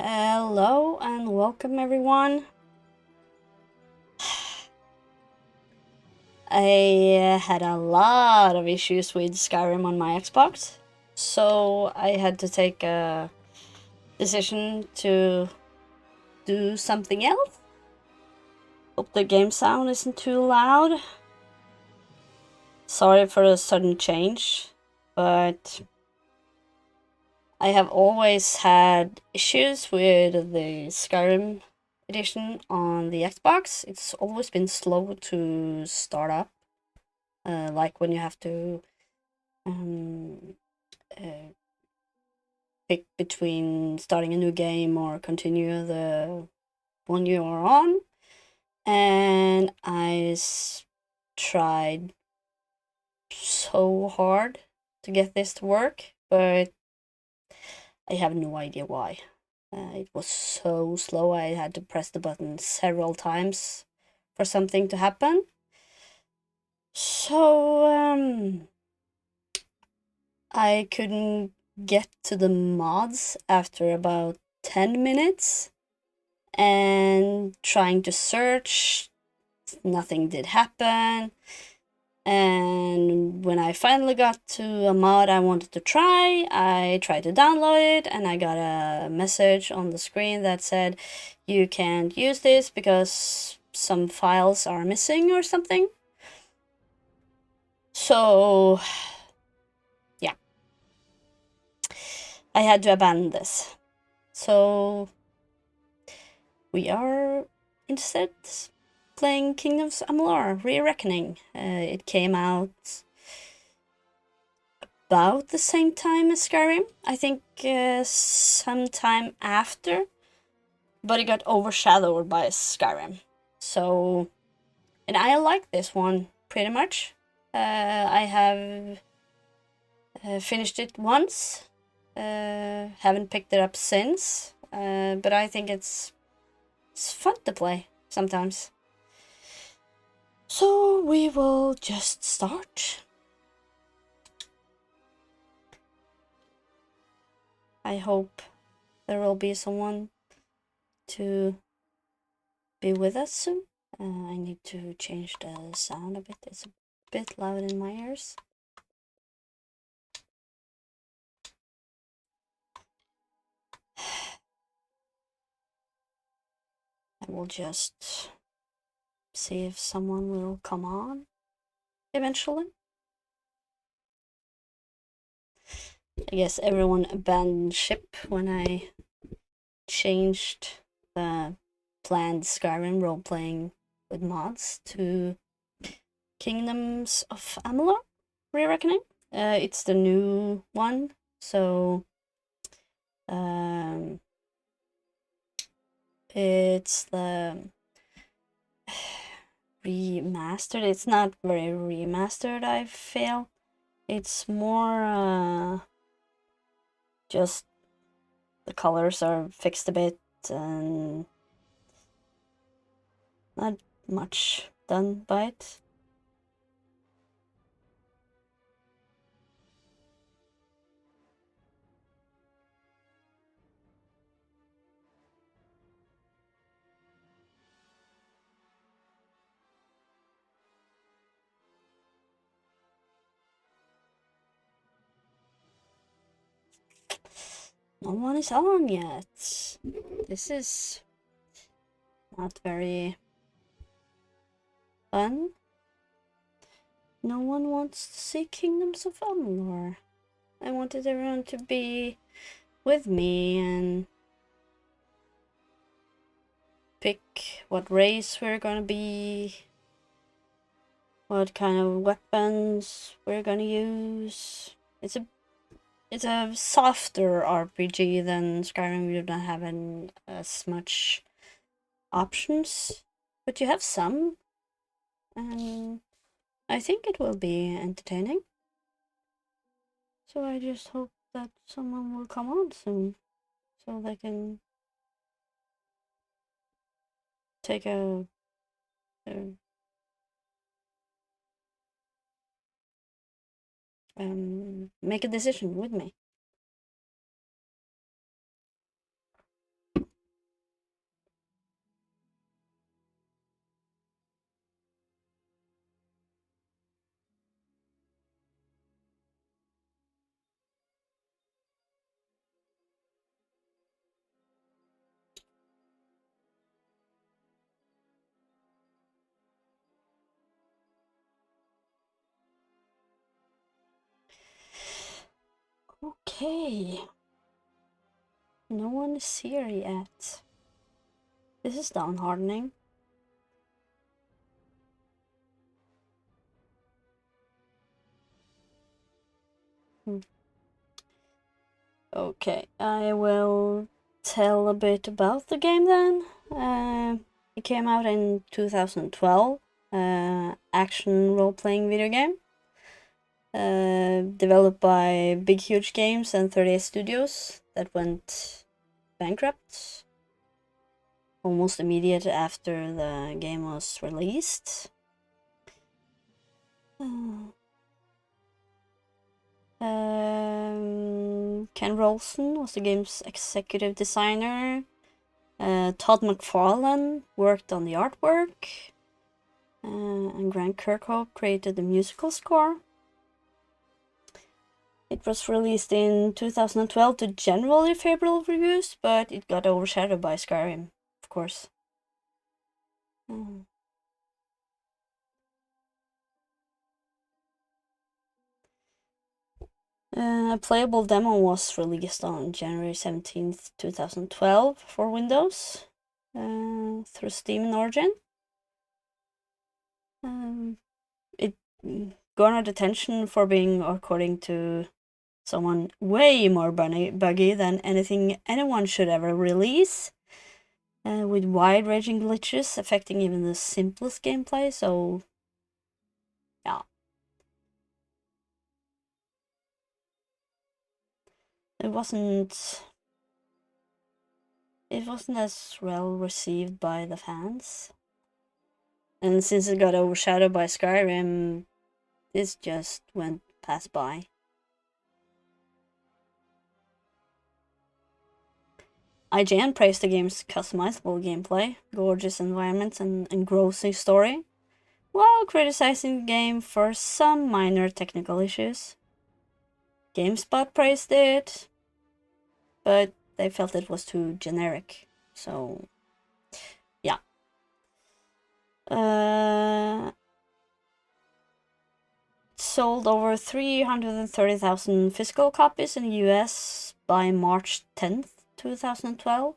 Hello and welcome everyone. I had a lot of issues with Skyrim on my Xbox, so I had to take a decision to do something else. Hope the game sound isn't too loud. Sorry for the sudden change, but I have always had issues with the Skyrim edition on the Xbox. It's always been slow to start up, like when you have to uh, pick between starting a new game or continue the one you are on. And tried so hard to get this to work, but I have no idea why. It was so slow. I had to press the button several times for something to happen. So I couldn't get to the mods after about 10 minutes, and trying to search, nothing did happen. And when I finally got to a mod I wanted to try, I tried to download it and I got a message on the screen that said you can't use this because some files are missing or something. So yeah, I had to abandon this. So we are instead playing Kingdoms of Amalur: Re-Reckoning. It came out about the same time as Skyrim. I think sometime after, but it got overshadowed by Skyrim. So, and I like this one pretty much. I have finished it once. Haven't picked it up since. But I think it's fun to play sometimes. So we will just start. I hope there will be someone to be with us soon. I need to change the sound a bit. It's a bit loud in my ears. I will just see if someone will come on eventually. I guess everyone abandoned ship when I changed the planned Skyrim role-playing with mods to Kingdoms of Amalur: Re-Reckoning. It's the new one, so it's the remastered. It's not very remastered, I feel. It's more just the colors are fixed a bit and not much done by it. No one is on yet. This is not very fun. No one wants to see Kingdoms of Amalur. I wanted everyone to be with me and pick what race we're gonna be, what kind of weapons we're gonna use. It's a softer RPG than Skyrim. You don't have as much options, but you have some, and I think it will be entertaining. So I just hope that someone will come on soon, so they can take make a decision with me. Okay. No one is here yet. This is downheartening. Okay, I will tell a bit about the game then. It came out in 2012. Action role-playing video game. Developed by Big Huge Games and 38 Studios that went bankrupt almost immediate after the game was released. Ken Rolson was the game's executive designer. Todd McFarlane worked on the artwork. And Grant Kirkhope created the musical score. It was released in 2012 to generally favorable reviews, but it got overshadowed by Skyrim, of course. A playable demo was released on January 17th, 2012 for Windows through Steam and Origin. It garnered attention for being, according to someone, way more buggy than anything anyone should ever release, with wide-ranging glitches affecting even the simplest gameplay, so yeah. It wasn't as well received by the fans. And since it got overshadowed by Skyrim, this just went past by. IGN praised the game's customizable gameplay, gorgeous environments, and engrossing story, while criticizing the game for some minor technical issues. GameSpot praised it, but they felt it was too generic, so yeah. Sold over 330,000 physical copies in the US by March 10th, 2012.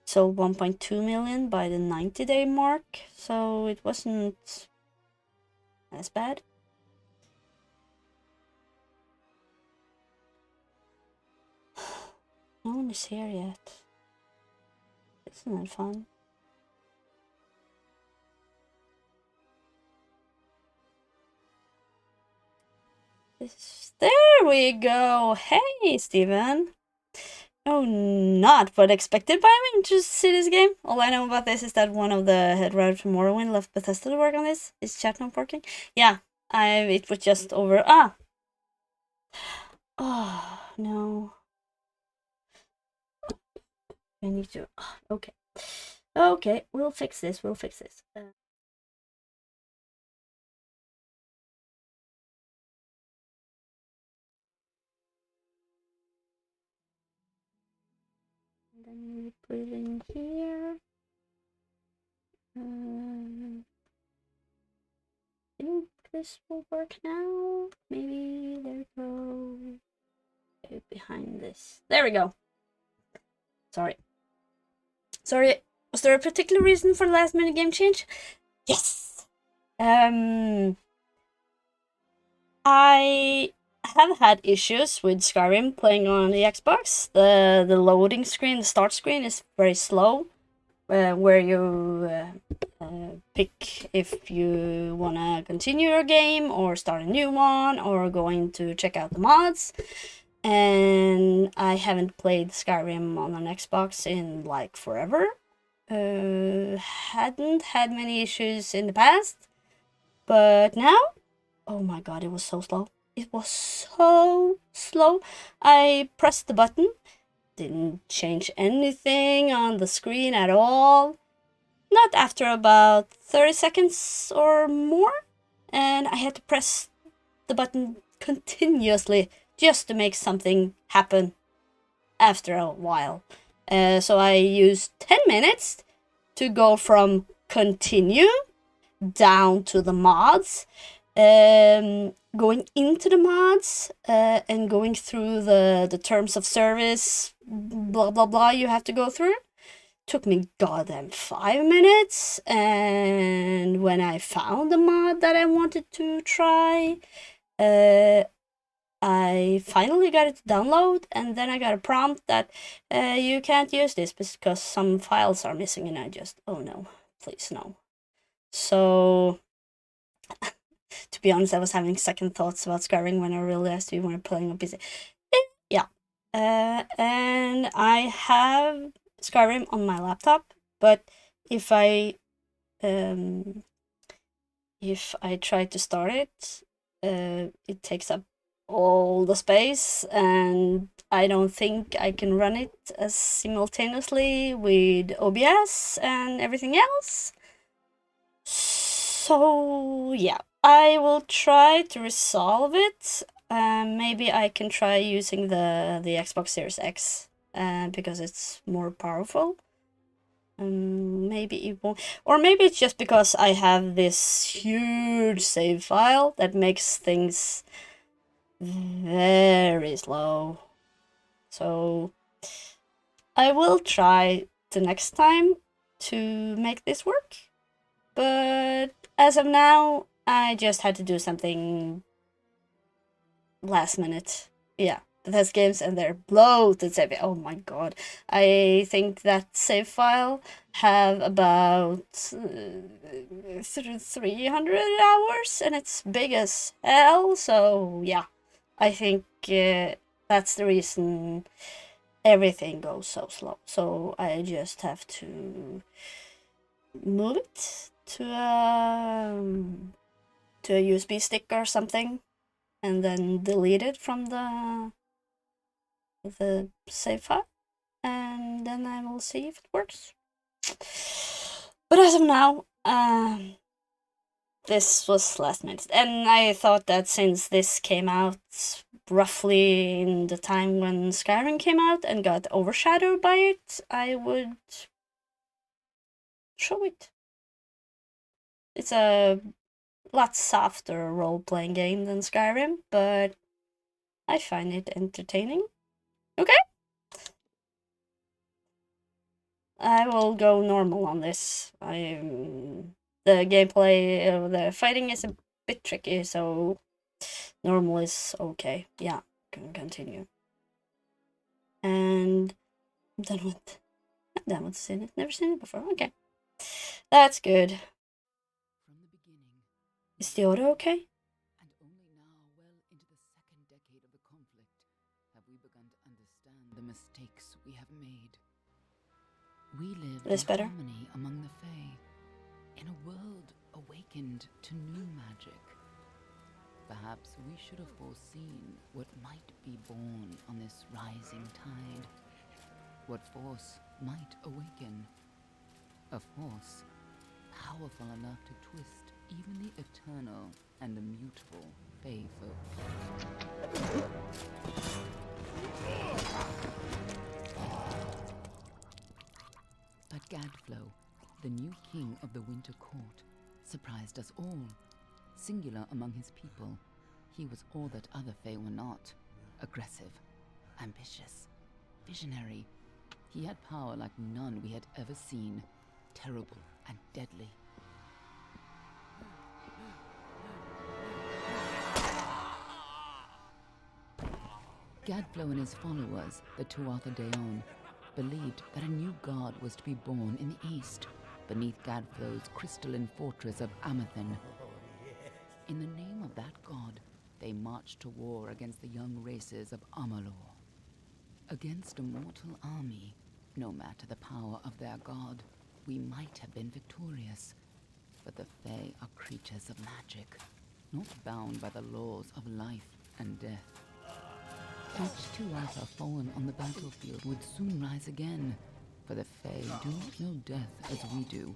Sold 1.2 million by the 90-day mark, so it wasn't as bad. No one is here yet. Isn't that fun? There we go! Hey, Steven! Oh, not what expected by me to see this game. All I know about this is that one of the head writers from Morrowind left Bethesda to work on this. Is chat not working? Yeah, it was just over. Oh, no. I need to. Okay. Okay, we'll fix this. Then we put it in here. I think this will work now. Maybe there we go. Behind this. There we go. Sorry. Was there a particular reason for the last minute game change? Yes. I have had issues with Skyrim playing on the Xbox. The loading screen, the start screen, is very slow. Where you pick if you wanna continue your game or start a new one or going to check out the mods. And I haven't played Skyrim on an Xbox in like forever. Hadn't had many issues in the past, but now, oh my god, it was so slow. It was so slow. I pressed the button, didn't change anything on the screen at all. Not after about 30 seconds or more, and I had to press the button continuously just to make something happen after a while. So I used 10 minutes to go from continue down to the mods, going into the mods and going through the terms of service, blah blah blah, you have to go through. Took me goddamn 5 minutes, and when I found the mod that I wanted to try, I finally got it to download, and then I got a prompt that you can't use this because some files are missing, and I just, oh no, please no. So, to be honest, I was having second thoughts about Skyrim when I realized we weren't playing on PC. Yeah. And I have Skyrim on my laptop, but if I try to start it, it takes up all the space, and I don't think I can run it as simultaneously with OBS and everything else. So yeah, I will try to resolve it. Maybe I can try using the Xbox Series X because it's more powerful. Maybe it won't, or maybe it's just because I have this huge save file that makes things very slow. So I will try the next time to make this work, but as of now, I just had to do something last minute. Yeah, Bethesda games and their bloated save. Oh my god. I think that save file have about 300 hours, and it's big as hell, so yeah. I think that's the reason everything goes so slow. So I just have to move it to a USB stick or something, and then delete it from the save file, and then I will see if it works. But as of now, this was last minute, and I thought that since this came out roughly in the time when Skyrim came out and got overshadowed by it, I would show it. It's a lot softer role-playing game than Skyrim, but I find it entertaining. Okay? I will go normal on this. The gameplay, the fighting is a bit tricky, so normal is okay. Yeah, can continue. And I'm done with seeing it. Never seen it before. Okay, that's good. Is the audio okay? And only now, well into the second decade of the conflict, have we begun to understand the mistakes we have made. We lived in harmony among the Fae, in a world awakened to new magic. Perhaps we should have foreseen what might be born on this rising tide. What force might awaken. A force powerful enough to twist even the eternal and the mutable Fae folk. But Gadflow, the new king of the Winter Court, surprised us all. Singular among his people, he was all that other Fae were not. Aggressive, ambitious, visionary. He had power like none we had ever seen, terrible and deadly. Gadflow and his followers, the Tuatha Deon, believed that a new god was to be born in the east, beneath Gadflow's crystalline fortress of Amathen. In the name of that god, they marched to war against the young races of Amalur. Against a mortal army, no matter the power of their god, we might have been victorious. But the Fae are creatures of magic, not bound by the laws of life and death. Each Tuatha fallen on the battlefield would soon rise again, for the Fae do not know death as we do.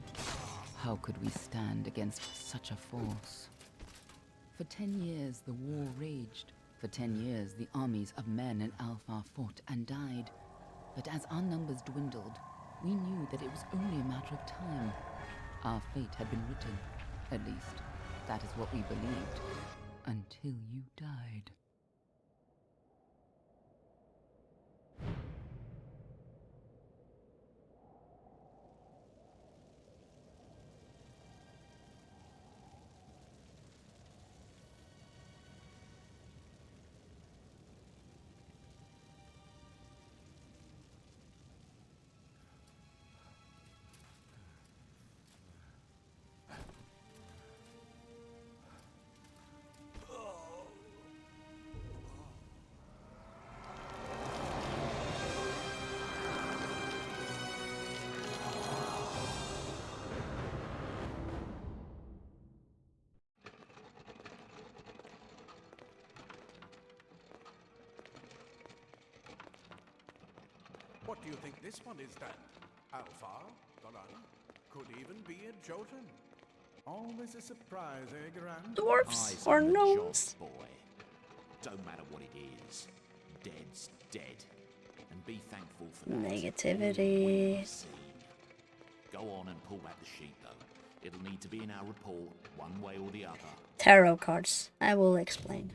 How could we stand against such a force? For 10 years the war raged. For 10 years the armies of Men and Alpha fought and died. But as our numbers dwindled, we knew that it was only a matter of time. Our fate had been written. At least, that is what we believed. until you died. What do you think this one is then? Alfar, Doran, could even be a Jotun. Always a surprise, eh, Garand? Dwarfs Eyes or on the job, gnomes? boy. Don't matter what it is. Dead's dead. And be thankful for that. Negativity. All we've seen. Go on and pull back the sheet, though. It'll need to be in our report, one way or the other. Tarot cards. I will explain.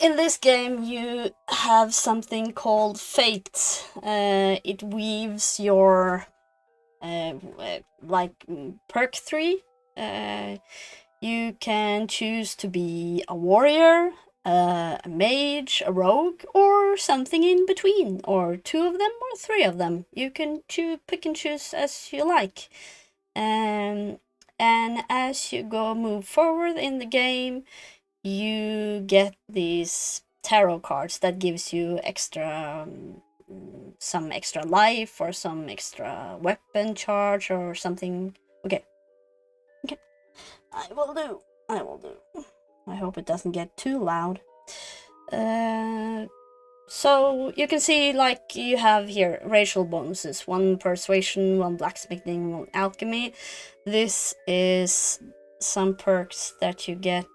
In this game, you have something called fate. It weaves your perk 3. You can choose to be a warrior, a mage, a rogue, or something in between, or 2 of them or 3 of them. You can pick and choose as you like. And as you move forward in the game, you get these tarot cards that gives you extra some extra life or some extra weapon charge or something. Okay. I will do. I hope it doesn't get too loud. So you can see, like, you have here racial bonuses: 1 persuasion, 1 blacksmithing, 1 alchemy. This is some perks that you get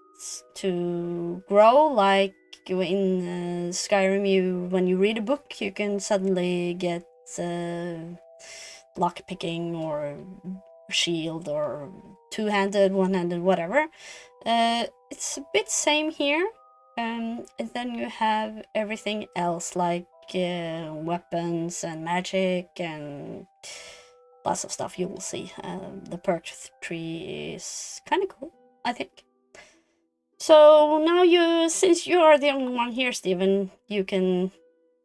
to grow, like in Skyrim. When you read a book, you can suddenly get lockpicking or shield or 2-handed, 1-handed, whatever. It's a bit same here. And then you have everything else, like weapons and magic and lots of stuff you will see. The perk tree is kind of cool, I think. So now since you are the only one here, Steven, you can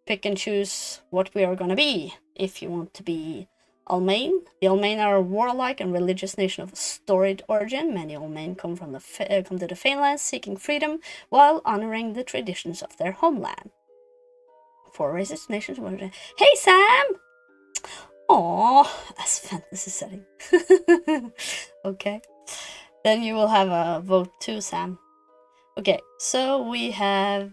pick and choose what we are gonna be. If you want to be Almain. The Almain are a warlike and religious nation of storied origin. Many Almain come to the Fanelands seeking freedom while honoring the traditions of their homeland. 4 racist nations. Hey, Sam! Aww, that's a fantasy setting. Okay. Then you will have a vote too, Sam. Okay, so we have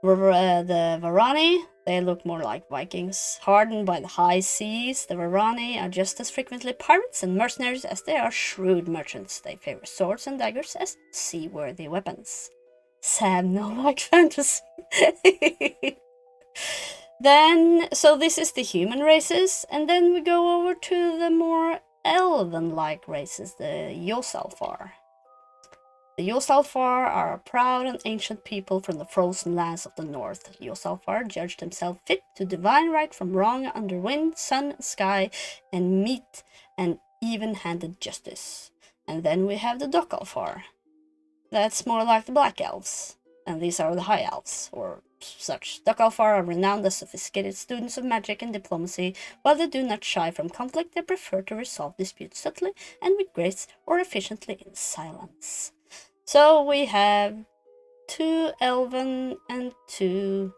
the Varani. They look more like Vikings. Hardened by the high seas, the Varani are just as frequently pirates and mercenaries as they are shrewd merchants. They favor swords and daggers as seaworthy weapons. Sam, no like fantasy. So this is the human races, and then we go over to the more elven-like races, the Yosalfar. The Yosalfar are a proud and ancient people from the frozen lands of the north. Yosalfar judged himself fit to divine right from wrong under wind, sun, sky, and meat and even-handed justice. And then we have the Dokalfar. That's more like the Black Elves. And these are the High Elves, or such. Dokalfar are renowned as sophisticated students of magic and diplomacy. While they do not shy from conflict, they prefer to resolve disputes subtly and with grace or efficiently in silence. So we have 2 elven and 2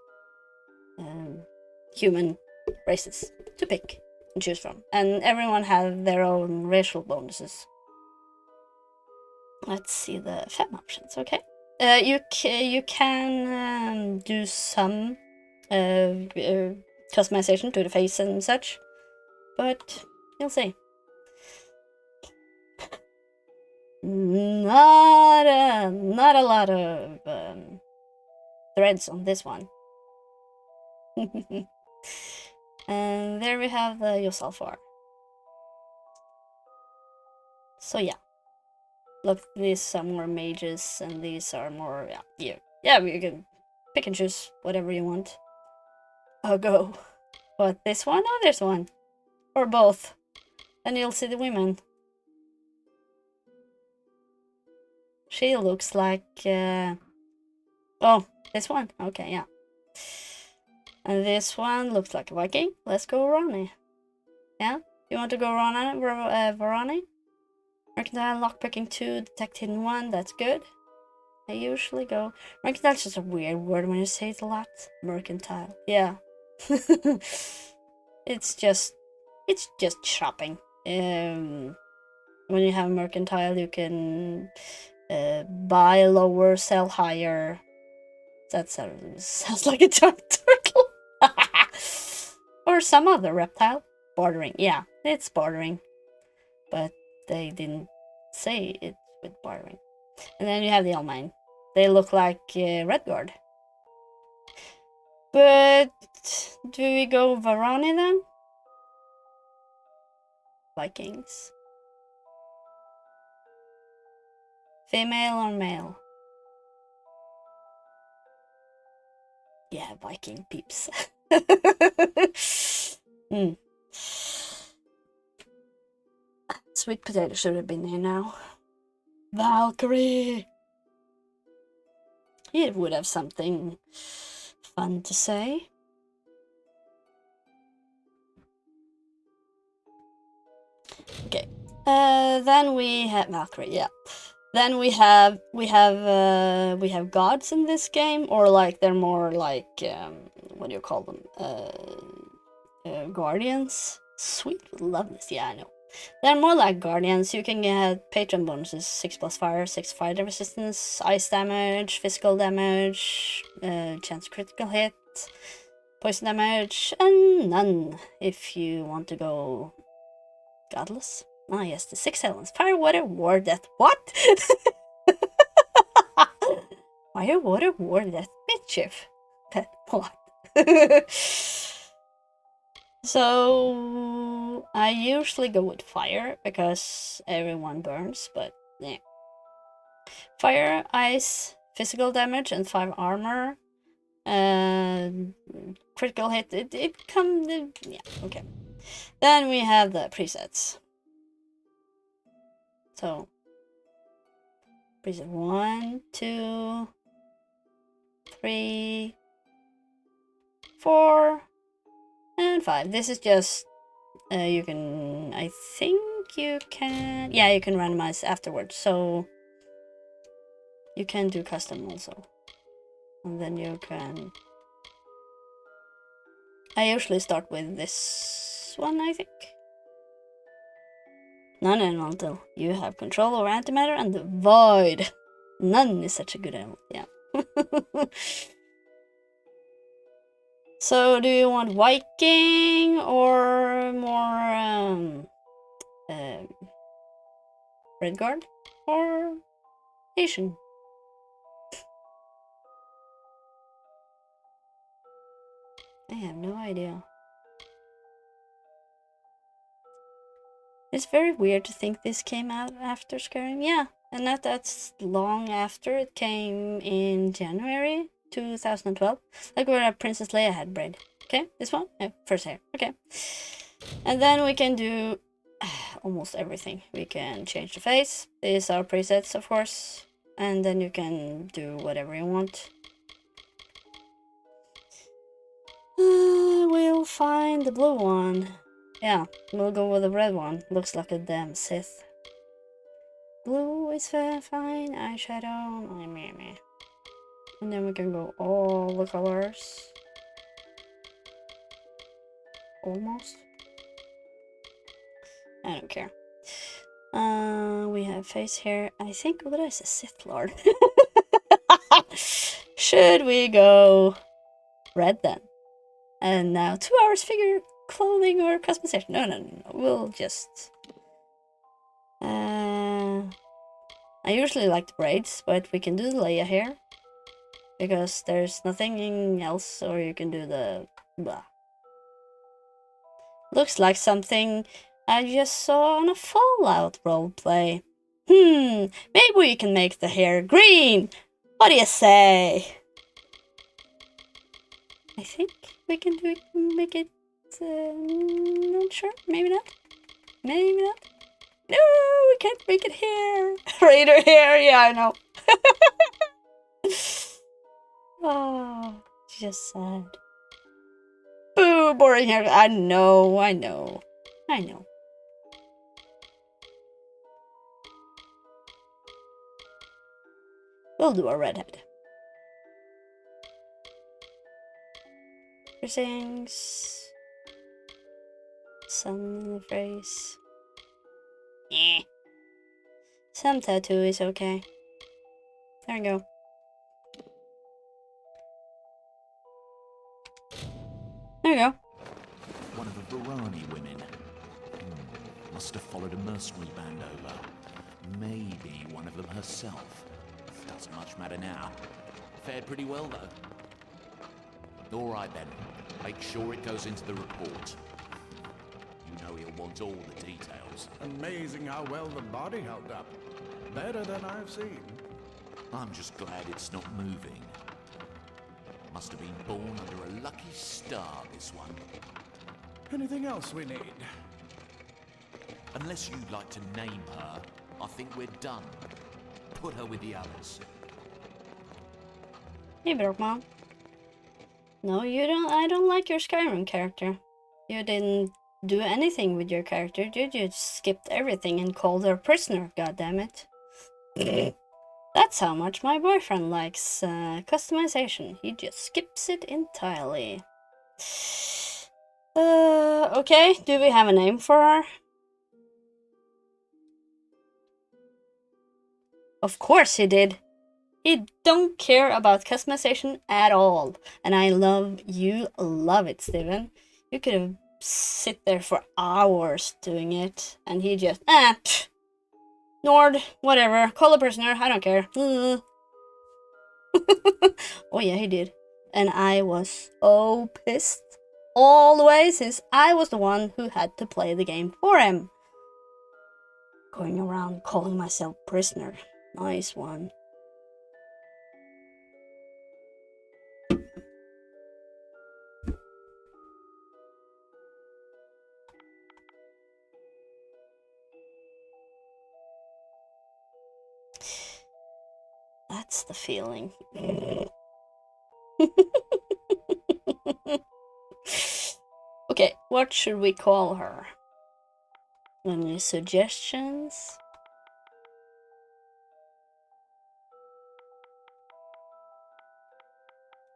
human races to pick and choose from. And everyone have their own racial bonuses. Let's see the fem options, okay? You can do some customization to the face and such, but you'll see. Not a lot of threads on this one. And there we have the Yosalfar. So yeah, Look, these are more mages, and these are more, yeah, you can pick and choose whatever you want. I'll go. What, this one or this one? Or both? Then you'll see the women. She looks like, oh, this one? Okay, yeah. And this one looks like a Viking. Let's go Ronnie. Yeah? You want to go Varani? Mercantile, lockpicking 2, detect hidden 1, that's good. I usually go... Mercantile is just a weird word when you say it a lot. Mercantile, yeah. It's just shopping. When you have mercantile, you can buy lower, sell higher. That sounds like a giant turtle. Or some other reptile. Bartering, yeah, it's bartering. But they didn't say it with bartering. And then you have the Almine. They look like Redguard. But do we go Varani then? Vikings. Female or male? Yeah, Viking peeps. Sweet potato should have been here now. Valkyrie! He would have something fun to say. Okay. Then we have Valkyrie, yeah. Then we have gods in this game, or like they're more like what do you call them? Guardians. Sweet, love this. Yeah, I know. They're more like guardians. You can get patron bonuses: 6+ fire, 6 fire resistance, ice damage, physical damage, chance critical hit, poison damage, and none if you want to go godless. Ah, yes, the 6 elements: fire, water, war, death. What? Fire, water, war, death, mischief. What? So I usually go with fire because everyone burns, but yeah. Fire, ice, physical damage, and 5 armor. Critical hit. It comes. Yeah. Okay. Then we have the presets. So preset 1, 2, 3, 4, and 5. This is just you can. I think you can. Yeah, you can randomize afterwards. So you can do custom also, and then you can. I usually start with this one, I think. None elemental. You have control over antimatter and the void. None is such a good element, yeah. So, do you want Viking or more Redguard or Asian? I have no idea. It's very weird to think this came out after Skyrim. Yeah, and that's long after. It came in January 2012. Like where Princess Leia had braid. Okay, this one? Yeah, first hair. Okay. And then we can do almost everything. We can change the face. These are presets, of course. And then you can do whatever you want. We'll find the blue one. Yeah, we'll go with the red one. Looks like a damn Sith. Blue is fine, eyeshadow. And then we can go all the colors. Almost. I don't care. We have face hair. I think what is a Sith Lord? Should we go red then? And now 2 hours figure clothing or customization. No. We'll just. I usually like the braids, but we can do the Leia hair because there's nothing else, or you can do the blah. Looks like something I just saw on a Fallout roleplay. Maybe we can make the hair green. What do you say? I think we can do it, make it, not sure, maybe not. Maybe not. No, we can't make it hair. Raider hair, yeah, I know. Oh, just sad. Boo, boring hair. I know. We'll do a redhead. Piercings. Some phrase. Eh. Some tattoo is okay. There we go. There we go. One of the Varani women. Must have followed a mercenary band over. Maybe one of them herself. Doesn't much matter now. Fared pretty well, though. All right, then. Make sure it goes into the report. You know he'll want all the details. Amazing how well the body held up. Better than I've seen. I'm just glad it's not moving. Must have been born under a lucky star, this one. Anything else we need? Unless you'd like to name her, I think we're done. Put her with the others. Hey, Bergman. No, you don't. I don't like your Skyrim character. You didn't do anything with your character. You just skipped everything and called her prisoner. God damn it. That's how much my boyfriend likes customization. He just skips it entirely. Okay. Do we have a name for her? Of course he did. He don't care about customization at all. And I love it, Steven. You could have sit there for hours doing it. And he just, Nord, whatever. Call a prisoner, I don't care. Oh yeah, he did. And I was so pissed. All the way since I was the one who had to play the game for him. Going around calling myself prisoner. Nice one. That's the feeling. Okay, what should we call her? Any suggestions?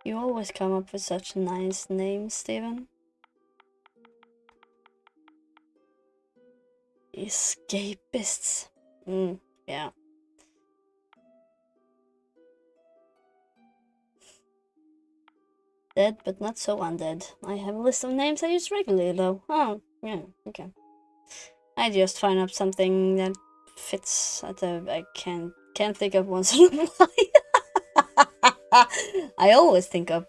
You always come up with such nice names, Steven. Escapists. Yeah. Dead, but not so undead. I have a list of names I use regularly, though. Oh, yeah, okay. I just find up something that fits at the... I can't think of one on the fly. I always think up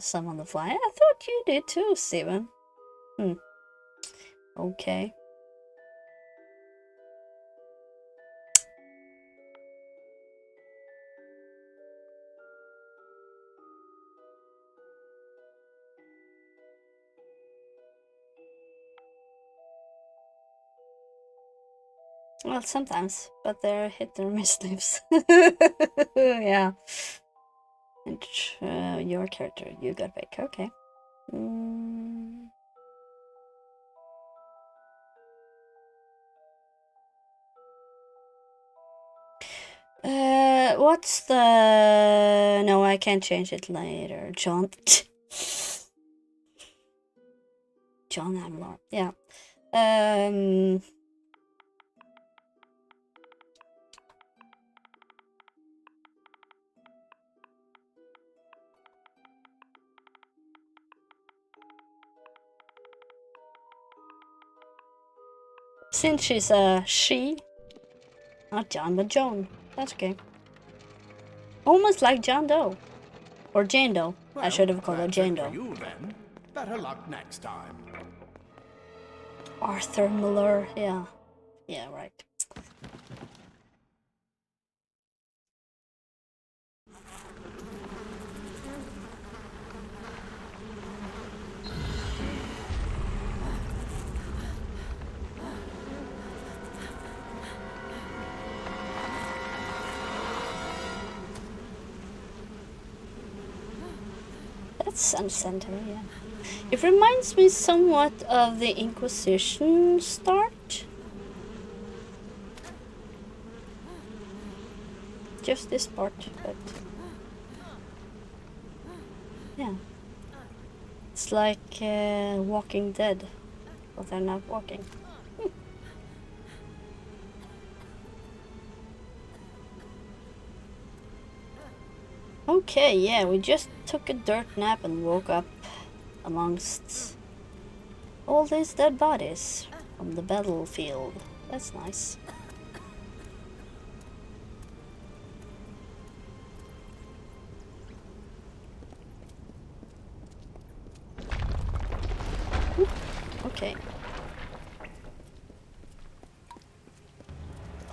some on the fly. I thought you did too, Steven. Okay. Well, sometimes, but they're hit or miss names. Yeah. And your character, you got back. Okay. What's the... No, I can't change it later. John Amalur. Yeah. Since she's a she, not John, but Joan. That's okay. Almost like John Doe. Or Jane Doe. Well, I should have called her that's Jane it for Doe. you then. Better luck next time. Arthur Miller. Yeah. Yeah, right. That's understandable, yeah. It reminds me somewhat of the Inquisition start. Just this part, but yeah. It's like Walking Dead, but they're not walking. Okay, yeah, we just took a dirt nap and woke up amongst all these dead bodies from the battlefield. That's nice. Oop, okay.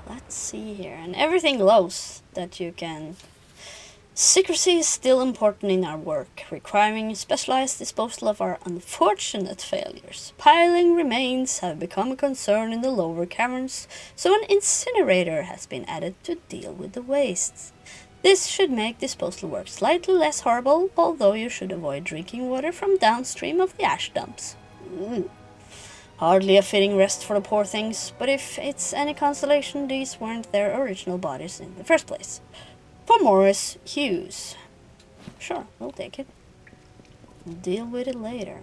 Let's see here. And everything glows that you can... Secrecy is still important in our work, requiring specialized disposal of our unfortunate failures. Piling remains have become a concern in the lower caverns, so an incinerator has been added to deal with the wastes. This should make disposal work slightly less horrible, although you should avoid drinking water from downstream of the ash dumps. Hardly a fitting rest for the poor things, but if it's any consolation, these weren't their original bodies in the first place. For Morris Hughes. Sure, we'll take it. We'll deal with it later.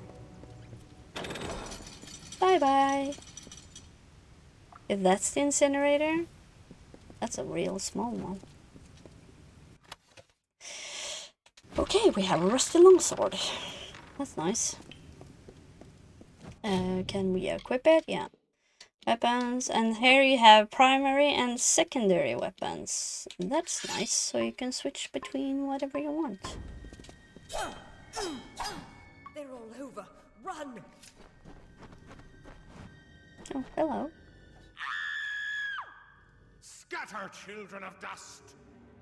Bye-bye. If that's the incinerator, that's a real small one. Okay, we have a rusty longsword. That's nice. Can we equip it? Yeah. Weapons, and here you have primary and secondary weapons. That's nice, so you can switch between whatever you want. They're all over. Run! Oh, hello. Scatter, children of dust!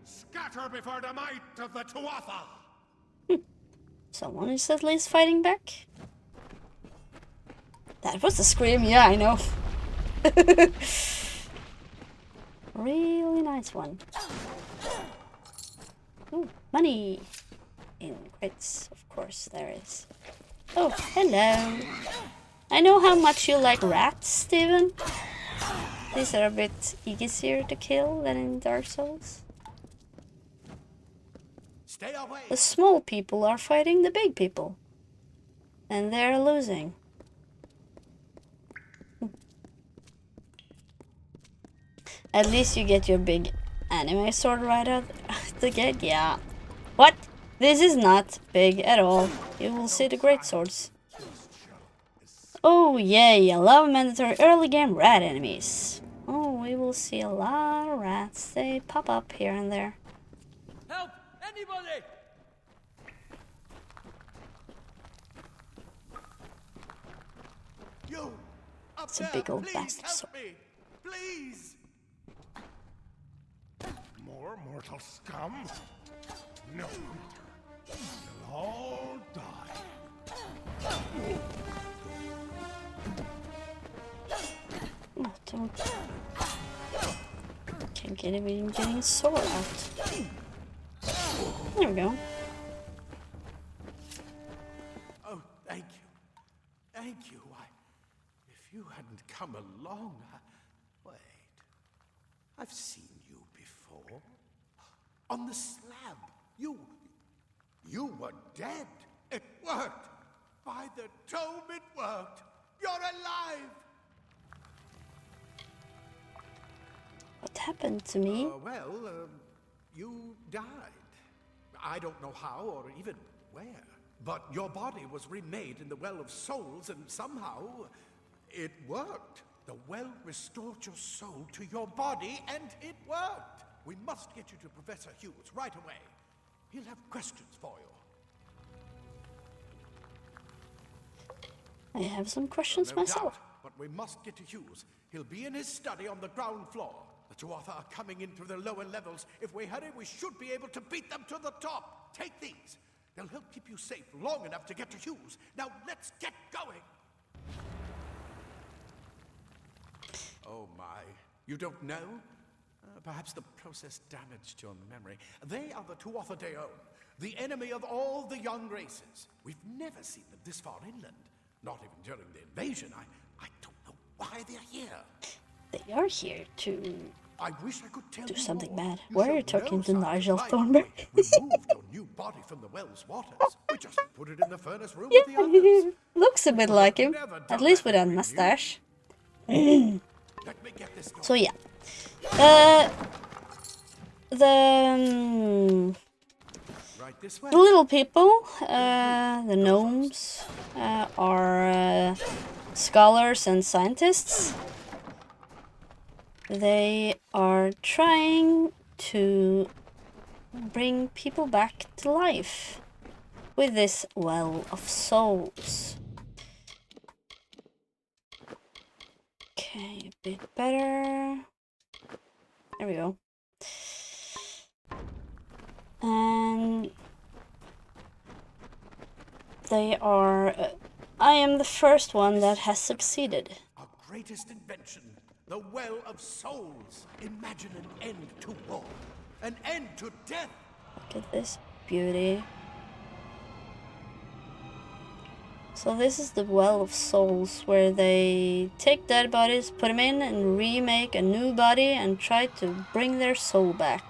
Scatter before the might of the Tuatha! Someone is at least fighting back. That was a scream, yeah, I know. Really nice one. Ooh, money! In crits, of course, there is. Oh, hello! I know how much you like rats, Steven. These are a bit easier to kill than in Dark Souls. Stay away! The small people are fighting the big people. And they're losing. At least you get your big anime sword right out the gate. Yeah. What? This is not big at all. You will see the great swords. Oh yay, I love mandatory early game rat enemies. Oh, we will see a lot of rats. They pop up here and there. Help! Anybody! You! Up It's a there, big old please bastard help sword. me! Please! More mortal scum? No. You'll all die. Oh, don't. Can't get even getting his sword out. There we go. Oh, thank you. Thank you. If you hadn't come along, wait. I've seen you before. On the slab. You were dead. It worked. By the tome, it worked. You're alive. What happened to me? You died. I don't know how or even where. But your body was remade in the Well of Souls, and somehow it worked. The well restored your soul to your body, and it worked. We must get you to Professor Hughes right away. He'll have questions for you. I have some questions No myself. doubt, but we must get to Hughes. He'll be in his study on the ground floor. The Tuatha are coming in through the lower levels. If we hurry, we should be able to beat them to the top. Take these. They'll help keep you safe long enough to get to Hughes. Now let's get going. Oh my. You don't know? Perhaps the process damaged your memory. They are the Tuatha De Aon, the enemy of all the young races. We've never seen them this far inland. Not even during the invasion. I don't know why they're here. They are here to I wish I could tell do you something more. bad. You Why are you showed no talking to signs of Nigel life. Thornberg? We removed your new body from the well's waters. We just put it in the furnace room with the others. Looks a bit We like would him. have never At done least that with a if we knew. mustache. Let me get this going. So yeah. Right this way. The little people, the gnomes, are scholars and scientists. They are trying to bring people back to life with this well of souls. Okay, a bit better. There we go. And they are... I am the first one that has succeeded. Our greatest invention, the Well of Souls. Imagine an end to war, an end to death. Look at this beauty. So this is the Well of Souls, where they take dead bodies, put them in, and remake a new body and try to bring their soul back.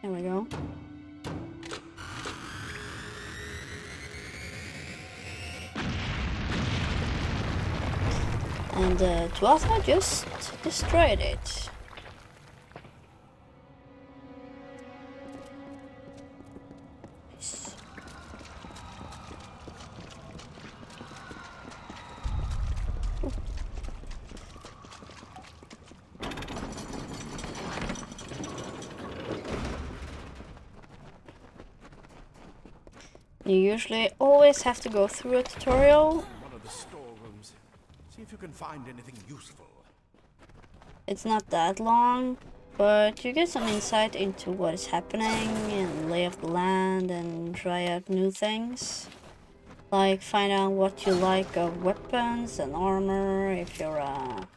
There we go. And Tuatha just destroyed it. Nice. You usually always have to go through a tutorial. One of the storerooms. See if you can find anything useful. It's not that long, but you get some insight into what is happening and lay of the land and try out new things. Like find out what you like of weapons and armor, if you're a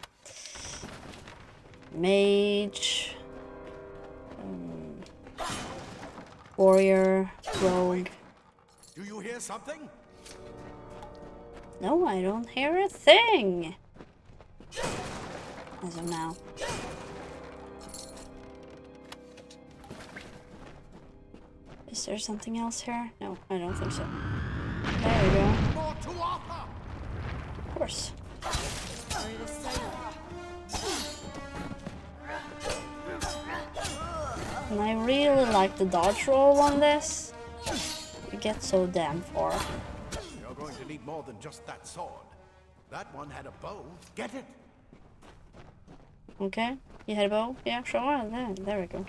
mage, warrior, rogue. Do you hear something? No, I don't hear a thing. As of now. Is there something else here? No, I don't think so. There we go. More Tuatha! Of course. And I really like the dodge roll on this. You get so damn far. You're going to need more than just that sword. That one had a bow. Get it? Okay, you had a bow? Yeah, sure. There we go.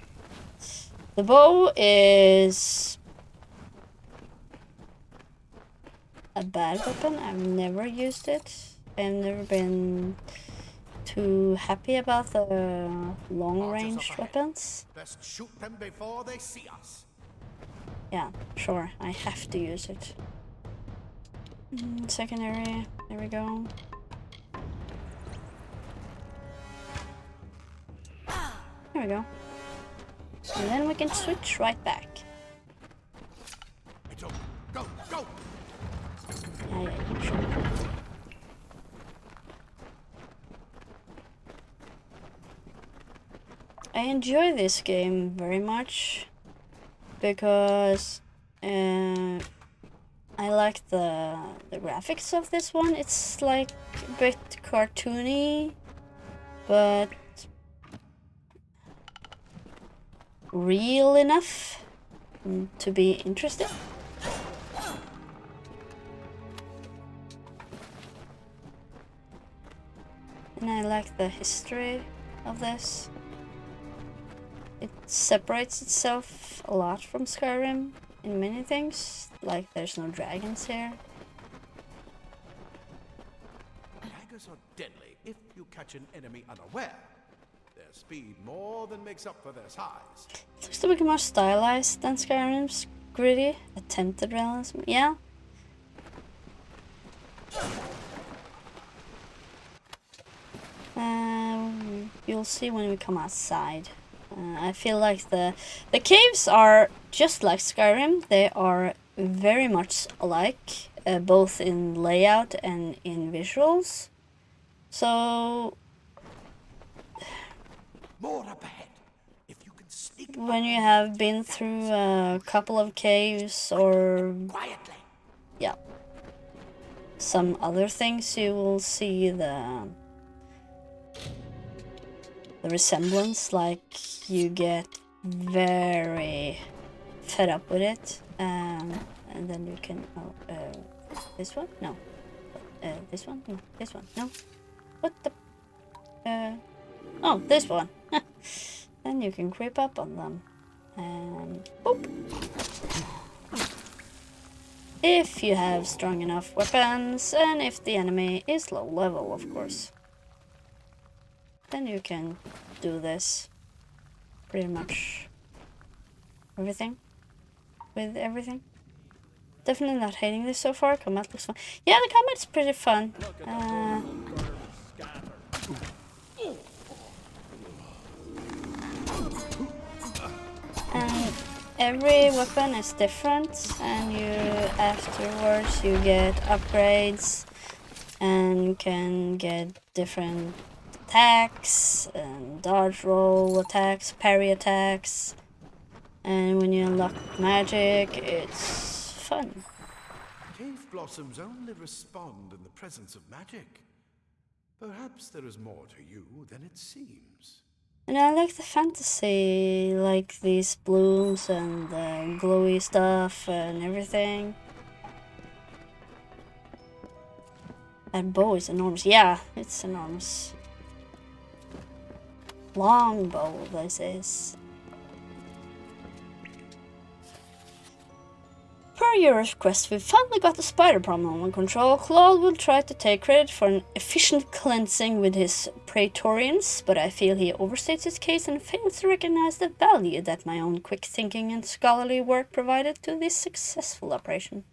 The bow is a bad weapon. I've never used it. I've never been too happy about the long-range weapons. Best shoot them before they see us. Yeah, sure. I have to use it. Secondary. There we go. There we go. And then we can switch right back. It's over. Go, go! Yeah, sure. I enjoy this game very much because I like the graphics of this one. It's like a bit cartoony, but real enough to be interesting. And I like the history of this. It separates itself a lot from Skyrim in many things, like there's no dragons here. Daggers are deadly if you catch an enemy unaware. Their speed more than makes up for their size. It looks to be more stylized than Skyrim's gritty, attempted realism. Yeah. see when we come outside. I feel like the caves are just like Skyrim. They are very much alike, both in layout and in visuals. So More up ahead. If you can sneak when you have been through a couple of caves or quietly. yeah, some other things, you will see the resemblance. Like you get very fed up with it, and then you can this one no, this one no, this one no, what the oh, this one. Then you can creep up on them and boop. If you have strong enough weapons and if the enemy is low level, of course. Then you can do this pretty much everything with everything. Definitely not hating this so far. Combat looks fun. Yeah, the combat's pretty fun. And every weapon is different, and you afterwards you get upgrades and can get different attacks and dodge roll attacks, parry attacks, and when you unlock magic, it's fun. Cave blossoms only respond in the presence of magic. Perhaps there is more to you than it seems. And I like the fantasy, like these blooms and the glowy stuff and everything. That bow is enormous. Yeah, it's enormous. Long bow, this is. Per your request, we finally got the spider problem under control. Claude will try to take credit for an efficient cleansing with his Praetorians, but I feel he overstates his case and fails to recognize the value that my own quick thinking and scholarly work provided to this successful operation.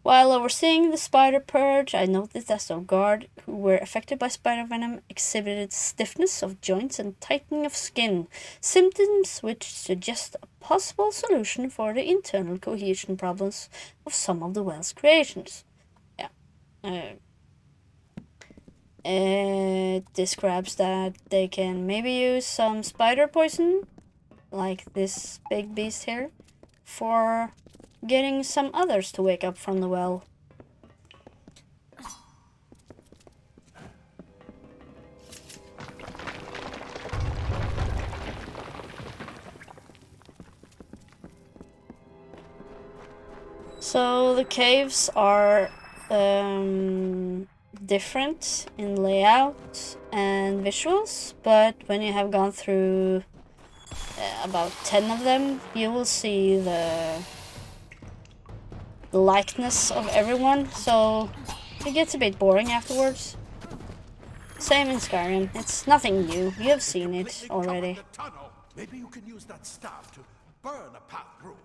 While overseeing the spider purge, I noticed that some guard who were affected by spider venom exhibited stiffness of joints and tightening of skin, symptoms which suggest a possible solution for the internal cohesion problems of some of the well's creations. Yeah. It describes that they can maybe use some spider poison, like this big beast here, for getting some others to wake up from the well. So the caves are different in layout and visuals, but when you have gone through about 10 of them, you will see the likeness of everyone, so it gets a bit boring afterwards. Same in Skyrim. It's nothing new. You have seen it already. The tunnel. Maybe you can use that staff to burn a path through.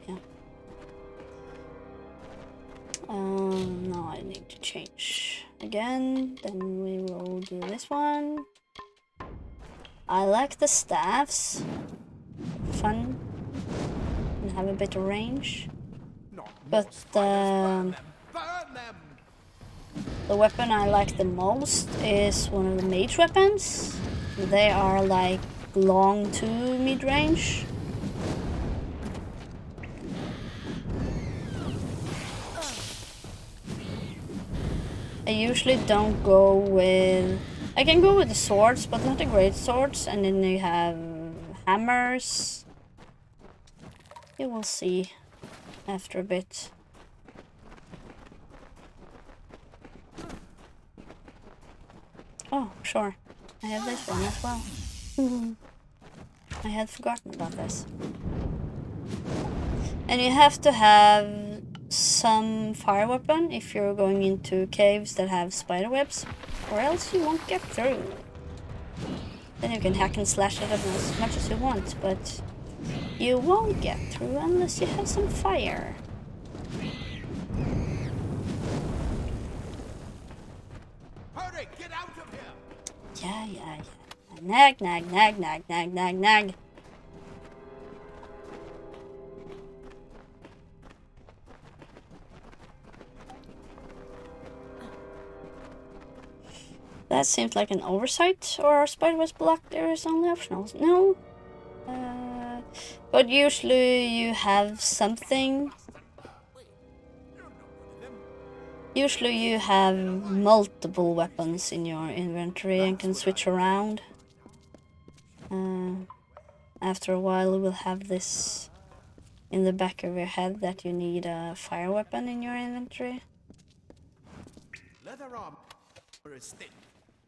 Yeah. Now I need to change again. Then we will do this one. I like the staffs. Fun. And have a bit of range. But the weapon I like the most is one of the mage weapons. They are like long to mid-range. I usually don't go with... I can go with the swords, but not the great swords. And then you have hammers. You will see after a bit. Oh, sure. I have this one as well. I had forgotten about this. And you have to have some fire weapon if you're going into caves that have spider webs, or else you won't get through. Then you can hack and slash it as much as you want, but you won't get through unless you have some fire. Hurry, get Yeah. Nag. That seems like an oversight, or our spite was blocked. There is only optionals. No. But usually you have something. Usually you have multiple weapons in your inventory and can switch around. After a while you will have this in the back of your head that you need a fire weapon in your inventory. Leather armor is thin,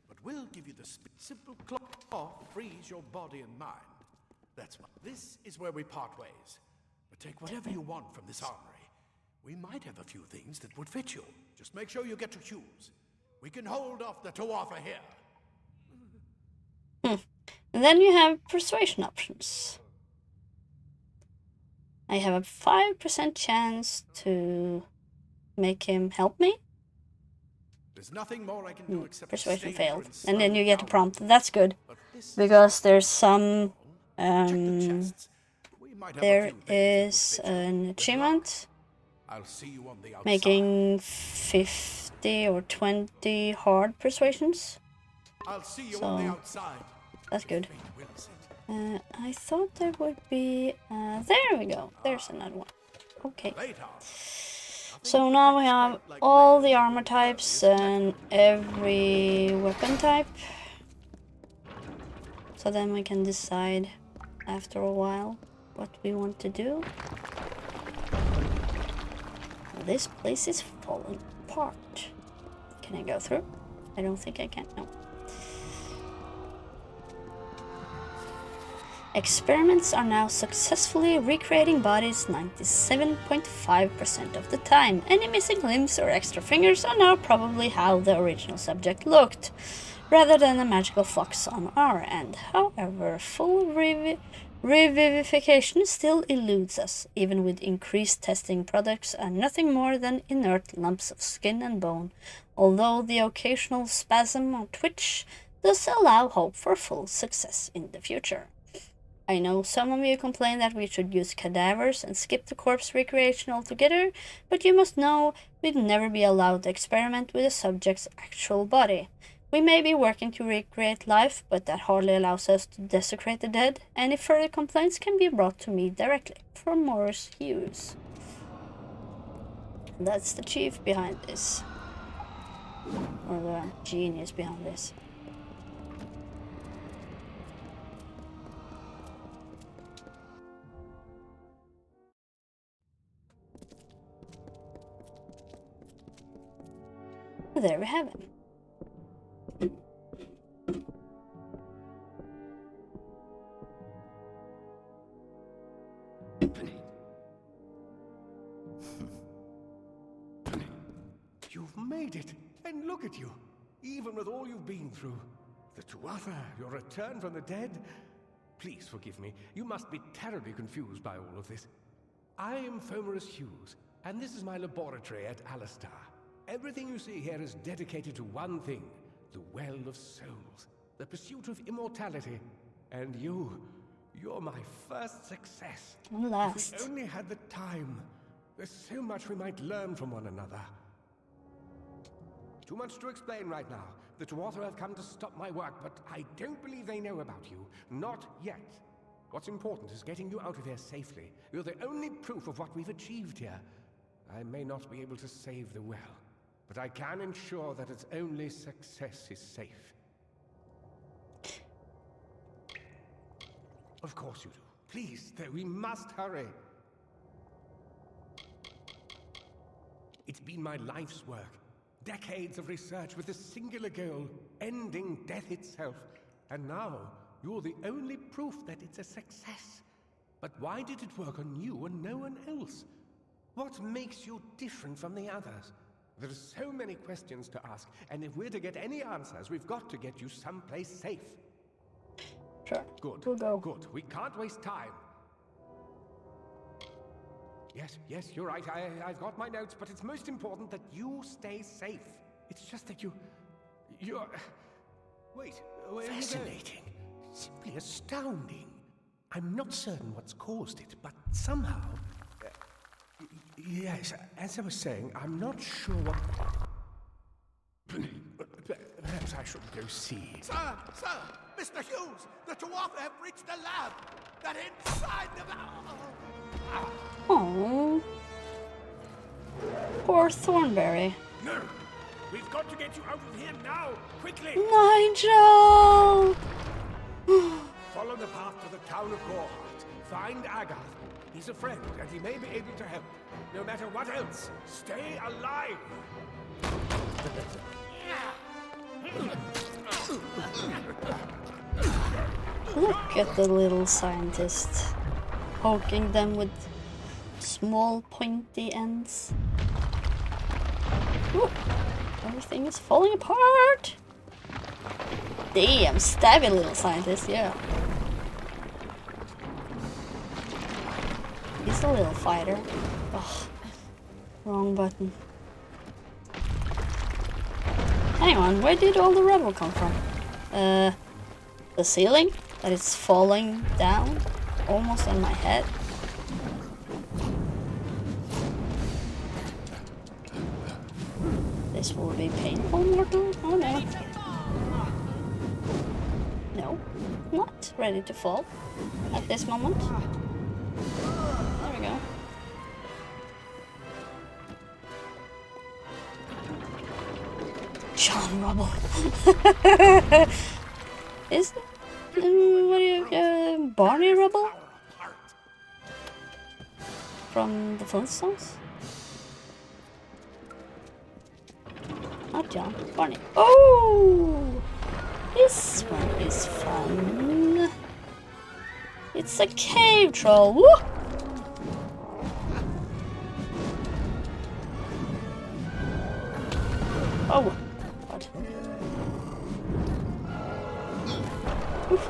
but will give you the simple cloth frees your body and mind. That's why this is where we part ways. But take whatever you want from this armory. We might have a few things that would fit you. Just make sure you get to choose. We can hold off the Tuatha here. And then you have persuasion options. I have a 5% chance to make him help me. There's nothing more I can do except Persuasion stay failed. here And then you get a slow prompt. That's good. down. Because there's some... Check the chests. We might have a there few things that would is fit you. an Good luck. achievement I'll see you on the outside. making 50 or 20 hard persuasions. I'll see you on the So, outside. that's good. Fate wills it. I thought there would be... there we go. There's another one. Okay. Later. So now we have all the armor types and every weapon type. So then we can decide after a while what we want to do. This place is falling apart. Can I go through? I don't think I can. No. Experiments are now successfully recreating bodies 97.5% of the time. Any missing limbs or extra fingers are now probably how the original subject looked, rather than a magical flux on our end. However, full revivification still eludes us. Even with increased testing, products are nothing more than inert lumps of skin and bone, although the occasional spasm or twitch does allow hope for full success in the future. I know some of you complain that we should use cadavers and skip the corpse recreation altogether, but you must know we'd never be allowed to experiment with a subject's actual body. We may be working to recreate life, but that hardly allows us to desecrate the dead. Any further complaints can be brought to me directly. For Morris Hughes. That's the chief behind this. Or the genius behind this. There we have it. You've made it, and look at you. Even with all you've been through. The Tuatha, your return from the dead. Please forgive me. You must be terribly confused by all of this. I am Fomerus Hughes, and this is my laboratory at Alistar. Everything you see here is dedicated to one thing, the Well of Souls, the pursuit of immortality. And you're my first success. Last. If we only had the time, there's so much we might learn from one another. Too much to explain right now. The Tuatha have come to stop my work, but I don't believe they know about you. Not yet. What's important is getting you out of here safely. You're the only proof of what we've achieved here. I may not be able to save the well, but I can ensure that its only success is safe. Of course you do. Please, though, we must hurry. It's been my life's work. Decades of research with a singular goal, ending death itself. And now, you're the only proof that it's a success. But why did it work on you and no one else? What makes you different from the others? There are so many questions to ask, and if we're to get any answers, we've got to get you someplace safe. Sure. Good. We'll go. Good. We can't waste time. Yes, you're right. I've got my notes, but it's most important that you stay safe. It's just that you're... Wait, Fascinating. Simply astounding. I'm not certain what's caused it, but somehow... yes, as I was saying, I'm not sure what... Perhaps I should go see. Sir! Sir! Mr. Hughes! The Dwarf have reached the lab! They're inside the... Oh, poor Thornberry. No! We've got to get you out of here now! Quickly! Nigel! Follow the path to the town of Gorehart. Find Agath. He's a friend, and he may be able to help. No matter what else, stay alive! Look at the little scientist, poking them with small pointy ends. Ooh, everything is falling apart! Damn, stabby little scientist, yeah. He's a little fighter. Ugh, wrong button. Hang on, where did all the rubble come from? The ceiling? That is falling down almost on my head. This will be painful, mortal? Oh no. No, not ready to fall at this moment. There we go. John Rubble. Is it? What do you, Barney Rubble? From the Flintstones? Not John, Barney. Oh! This one is fun. It's a cave troll. Woo! Oh, God. Oof.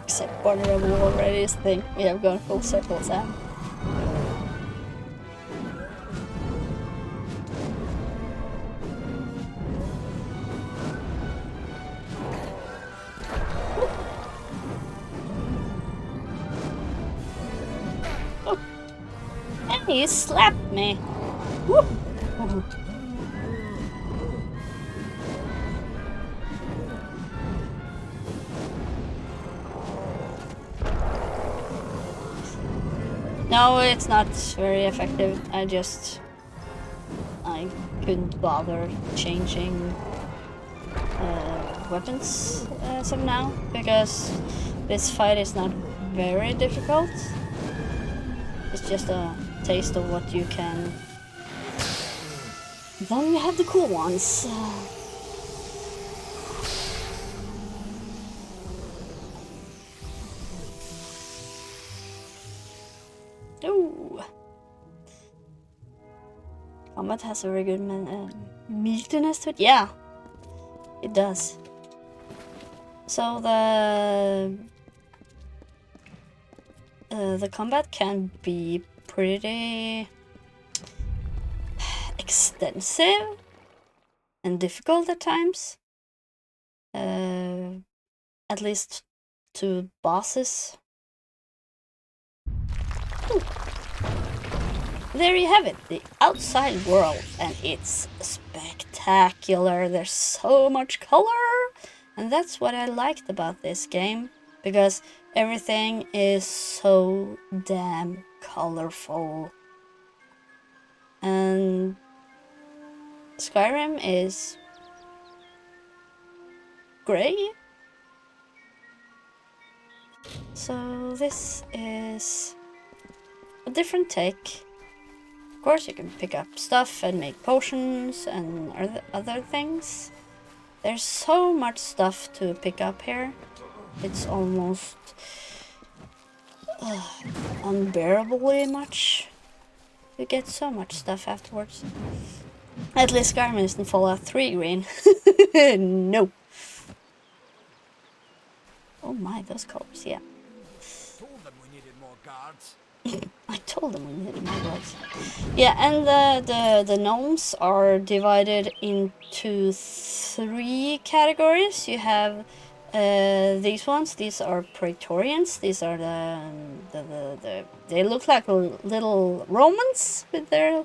Except Barney Rubble already is the thing. We have gone full circle, Sam. Oh. And he slapped me. Woo. No, it's not very effective. I couldn't bother changing weapons as of now, because this fight is not very difficult. It's just a taste of what you can. Then we have the cool ones. Oh, combat has a very good meatiness to it. Yeah, it does. So the combat can be pretty extensive and difficult at times. At least to bosses. Ooh. There you have it, the outside world, and it's spectacular. There's so much color, and that's what I liked about this game, because everything is so damn colorful. And Skyrim is gray. So this is a different take. Of course, you can pick up stuff and make potions and other things. There's so much stuff to pick up here. It's almost unbearably much. You get so much stuff afterwards. At least Skyrim isn't Fallout 3 green. No. Oh my, those colors, yeah. Told them we needed more guards. I told them we needed more guards. Yeah, and the gnomes are divided into 3 categories. You have these ones. These are Praetorians. These are the they look like little Romans with their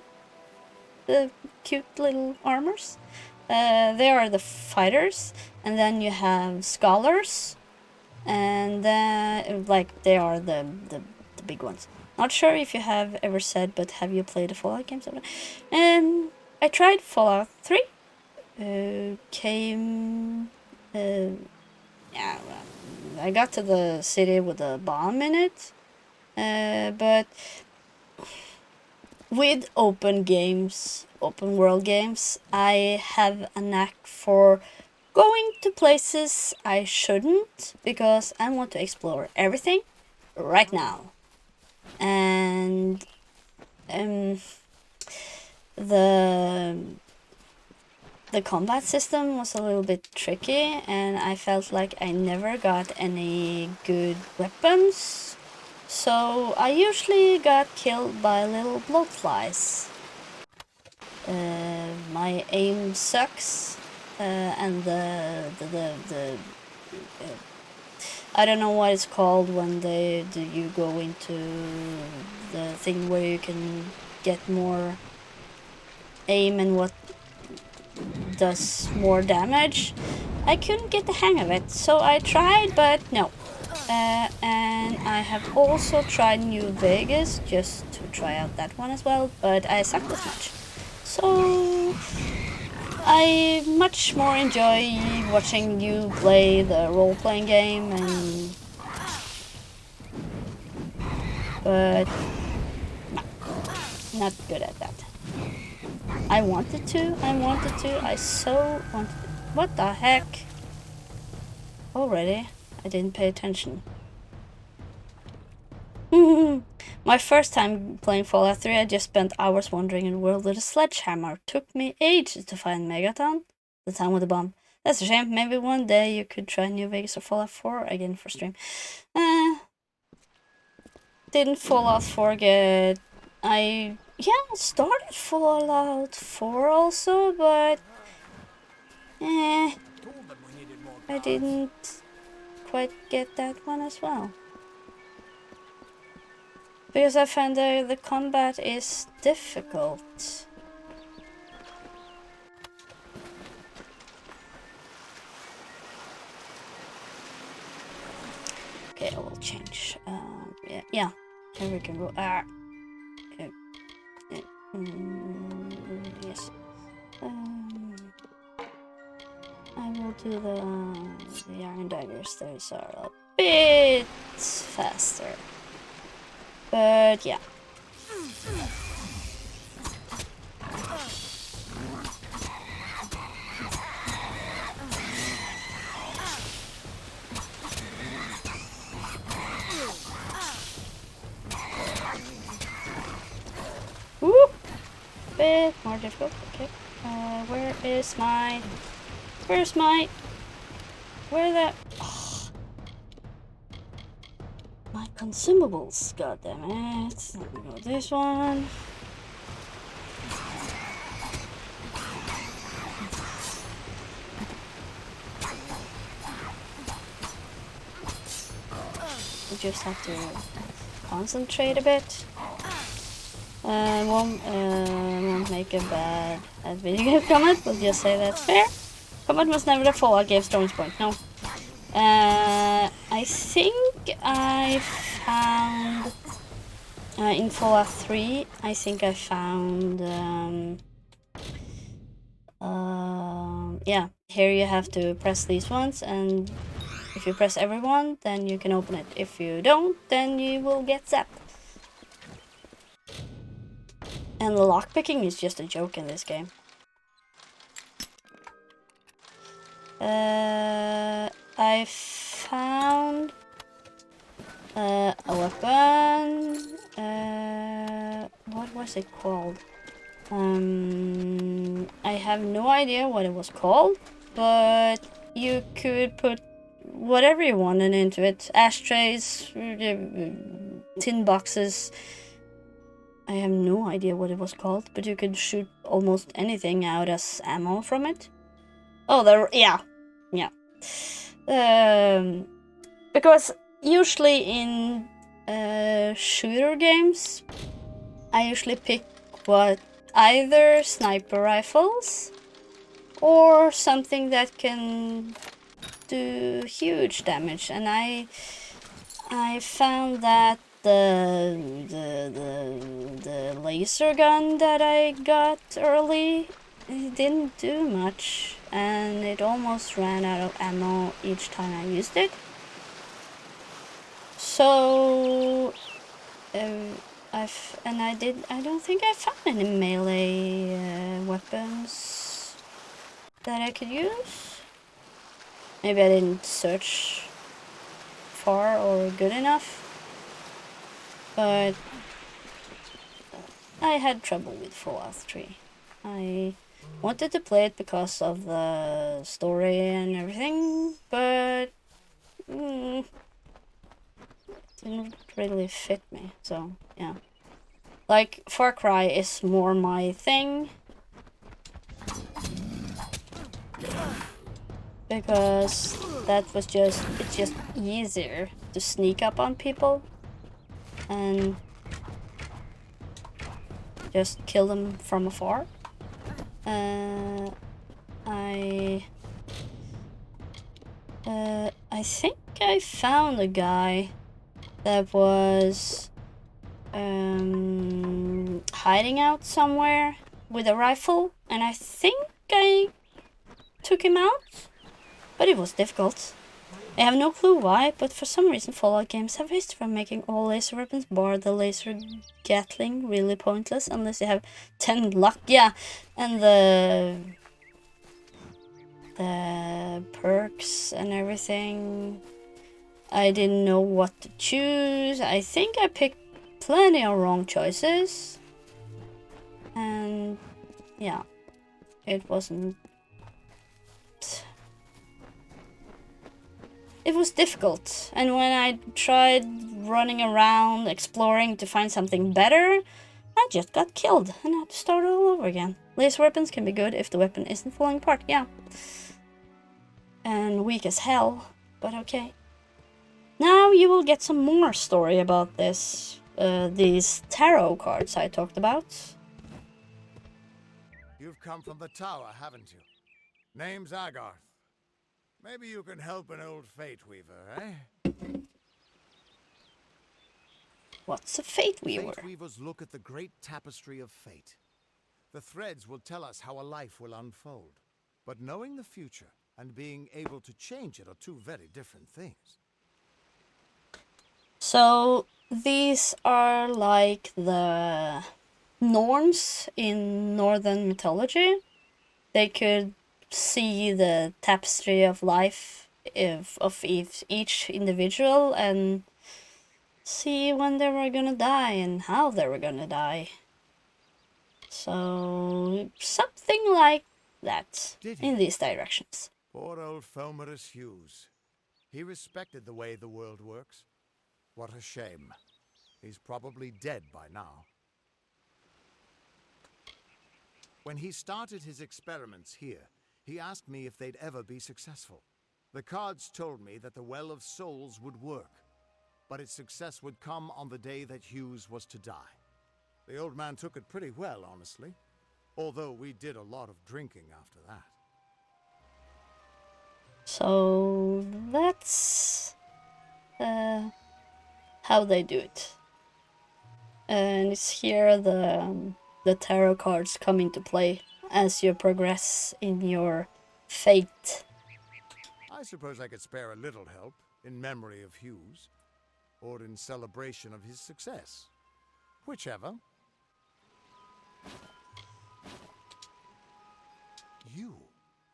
cute little armors. They are the fighters, and then you have scholars, and then like they are the big ones. Not sure if you have ever said, but have you played the Fallout games? I tried Fallout 3. Yeah, I got to the city with a bomb in it, but with open world games, I have a knack for going to places I shouldn't because I want to explore everything right now. And the combat system was a little bit tricky, and I felt like I never got any good weapons. So I usually got killed by little bloatflies. My aim sucks, and the I don't know what it's called when you go into the thing where you can get more aim and what does more damage. I couldn't get the hang of it, so I tried, but no. And I have also tried New Vegas just to try out that one as well, but I sucked as much. So I much more enjoy watching you play the role-playing game, but no, not good at that. I wanted to, I so wanted to. What the heck? Already, I didn't pay attention. My first time playing Fallout 3, I just spent hours wandering in the world with a sledgehammer. Took me ages to find Megaton, the town with the bomb. That's a shame. Maybe one day you could try New Vegas or Fallout 4 again for stream. Didn't Fallout 4 get... I started Fallout 4 also, but... I didn't quite get that one as well. Because I found the combat is difficult. Okay, I will change. Yeah. Here we can go. Yes. I will do the iron daggers. Those are a bit faster. But yeah. Woo! Bit more difficult. Okay. Where's my consumables? God damn it! Let me go this one. You just have to concentrate a bit. Won't make a bad video game comment. We'll just say that's fair. Comment was never the Fallout game's strong point. No. I think I found in Fallout 3. I think I found yeah. Here you have to press these ones, and if you press every one, then you can open it. If you don't, then you will get zapped. And the lockpicking is just a joke in this game. I found a weapon. What was was it called? I have no idea what it was called, but you could put whatever you wanted into it. Ashtrays, tin boxes. I have no idea what it was called, but you could shoot almost anything out as ammo from it. Oh, yeah. Because usually in shooter games, I usually pick either sniper rifles or something that can do huge damage, and I found that the laser gun that I got early, it didn't do much, and it almost ran out of ammo each time I used it. So I don't think I found any melee weapons that I could use. Maybe I didn't search far or good enough, but I had trouble with Fallout 3. I wanted to play it because of the story and everything, but didn't really fit me, so yeah. Like, Far Cry is more my thing, because it's just easier to sneak up on people and just kill them from afar. I think I found a guy that was hiding out somewhere with a rifle, and I think I took him out, but it was difficult. I have no clue why, but for some reason Fallout games have a history of making all laser weapons bar the laser gatling really pointless unless you have 10 luck. Yeah, and the perks and everything. I didn't know what to choose. I think I picked plenty of wrong choices. And yeah, it wasn't... It was difficult, and when I tried running around exploring to find something better, I just got killed and had to start all over again. Laser weapons can be good if the weapon isn't falling apart, yeah. And weak as hell, but okay. Now you will get some more story about these tarot cards I talked about. You've come from the tower, haven't you? Name's Agarth. Maybe you can help an old fate weaver, eh? What's a fate weaver? Fate weavers look at the great tapestry of fate. The threads will tell us how a life will unfold. But knowing the future and being able to change it are two very different things. So these are like the Norns in Northern mythology. They could see the tapestry of life of each individual and see when they were gonna die and how they were gonna die. So something like that in these directions. Poor old Fomerus Hughes. He respected the way the world works. What a shame. He's probably dead by now. When he started his experiments here, he asked me if they'd ever be successful. The cards told me that the Well of Souls would work, but its success would come on the day that Hughes was to die. The old man took it pretty well, honestly, although we did a lot of drinking after that. So that's how they do it. And it's here the tarot cards come into play as you progress in your fate. I suppose I could spare a little help in memory of Hughes, or in celebration of his success. Whichever.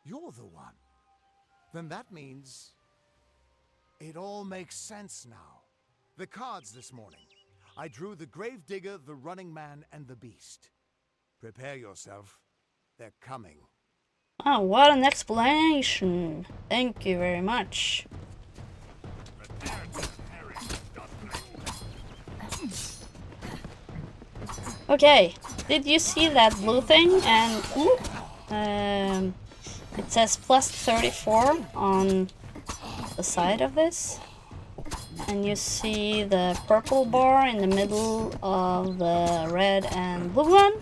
You're the one. Then that means it all makes sense now. The cards this morning. I drew the Gravedigger, the Running Man, and the Beast. Prepare yourself. They're coming. Oh, what an explanation. Thank you very much. Okay, did you see that blue thing? And it says plus 34 on the side of this. And you see the purple bar in the middle of the red and blue one.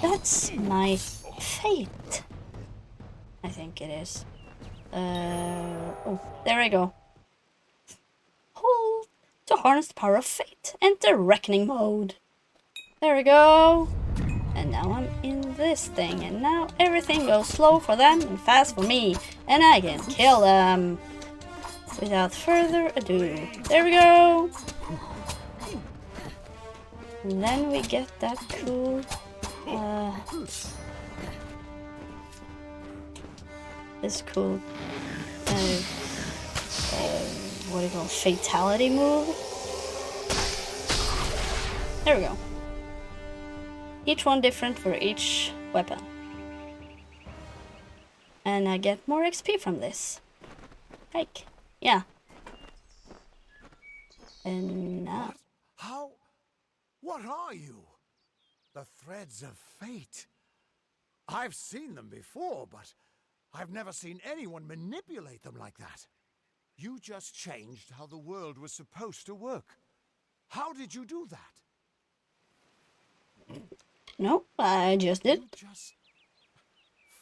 That's my fate. I think it is. Oh, there we go. Hold to harness the power of fate. Enter reckoning mode. There we go. And now I'm in this thing. And now everything goes slow for them and fast for me. And I can kill them. Without further ado. There we go. And then we get that cool... this cool... what do you call it? Fatality move? There we go. Each one different for each weapon. And I get more XP from this. Like, yeah. And now... How? What are you? The threads of fate. I've seen them before, but I've never seen anyone manipulate them like that. You just changed how the world was supposed to work. How did you do that? No, I just did.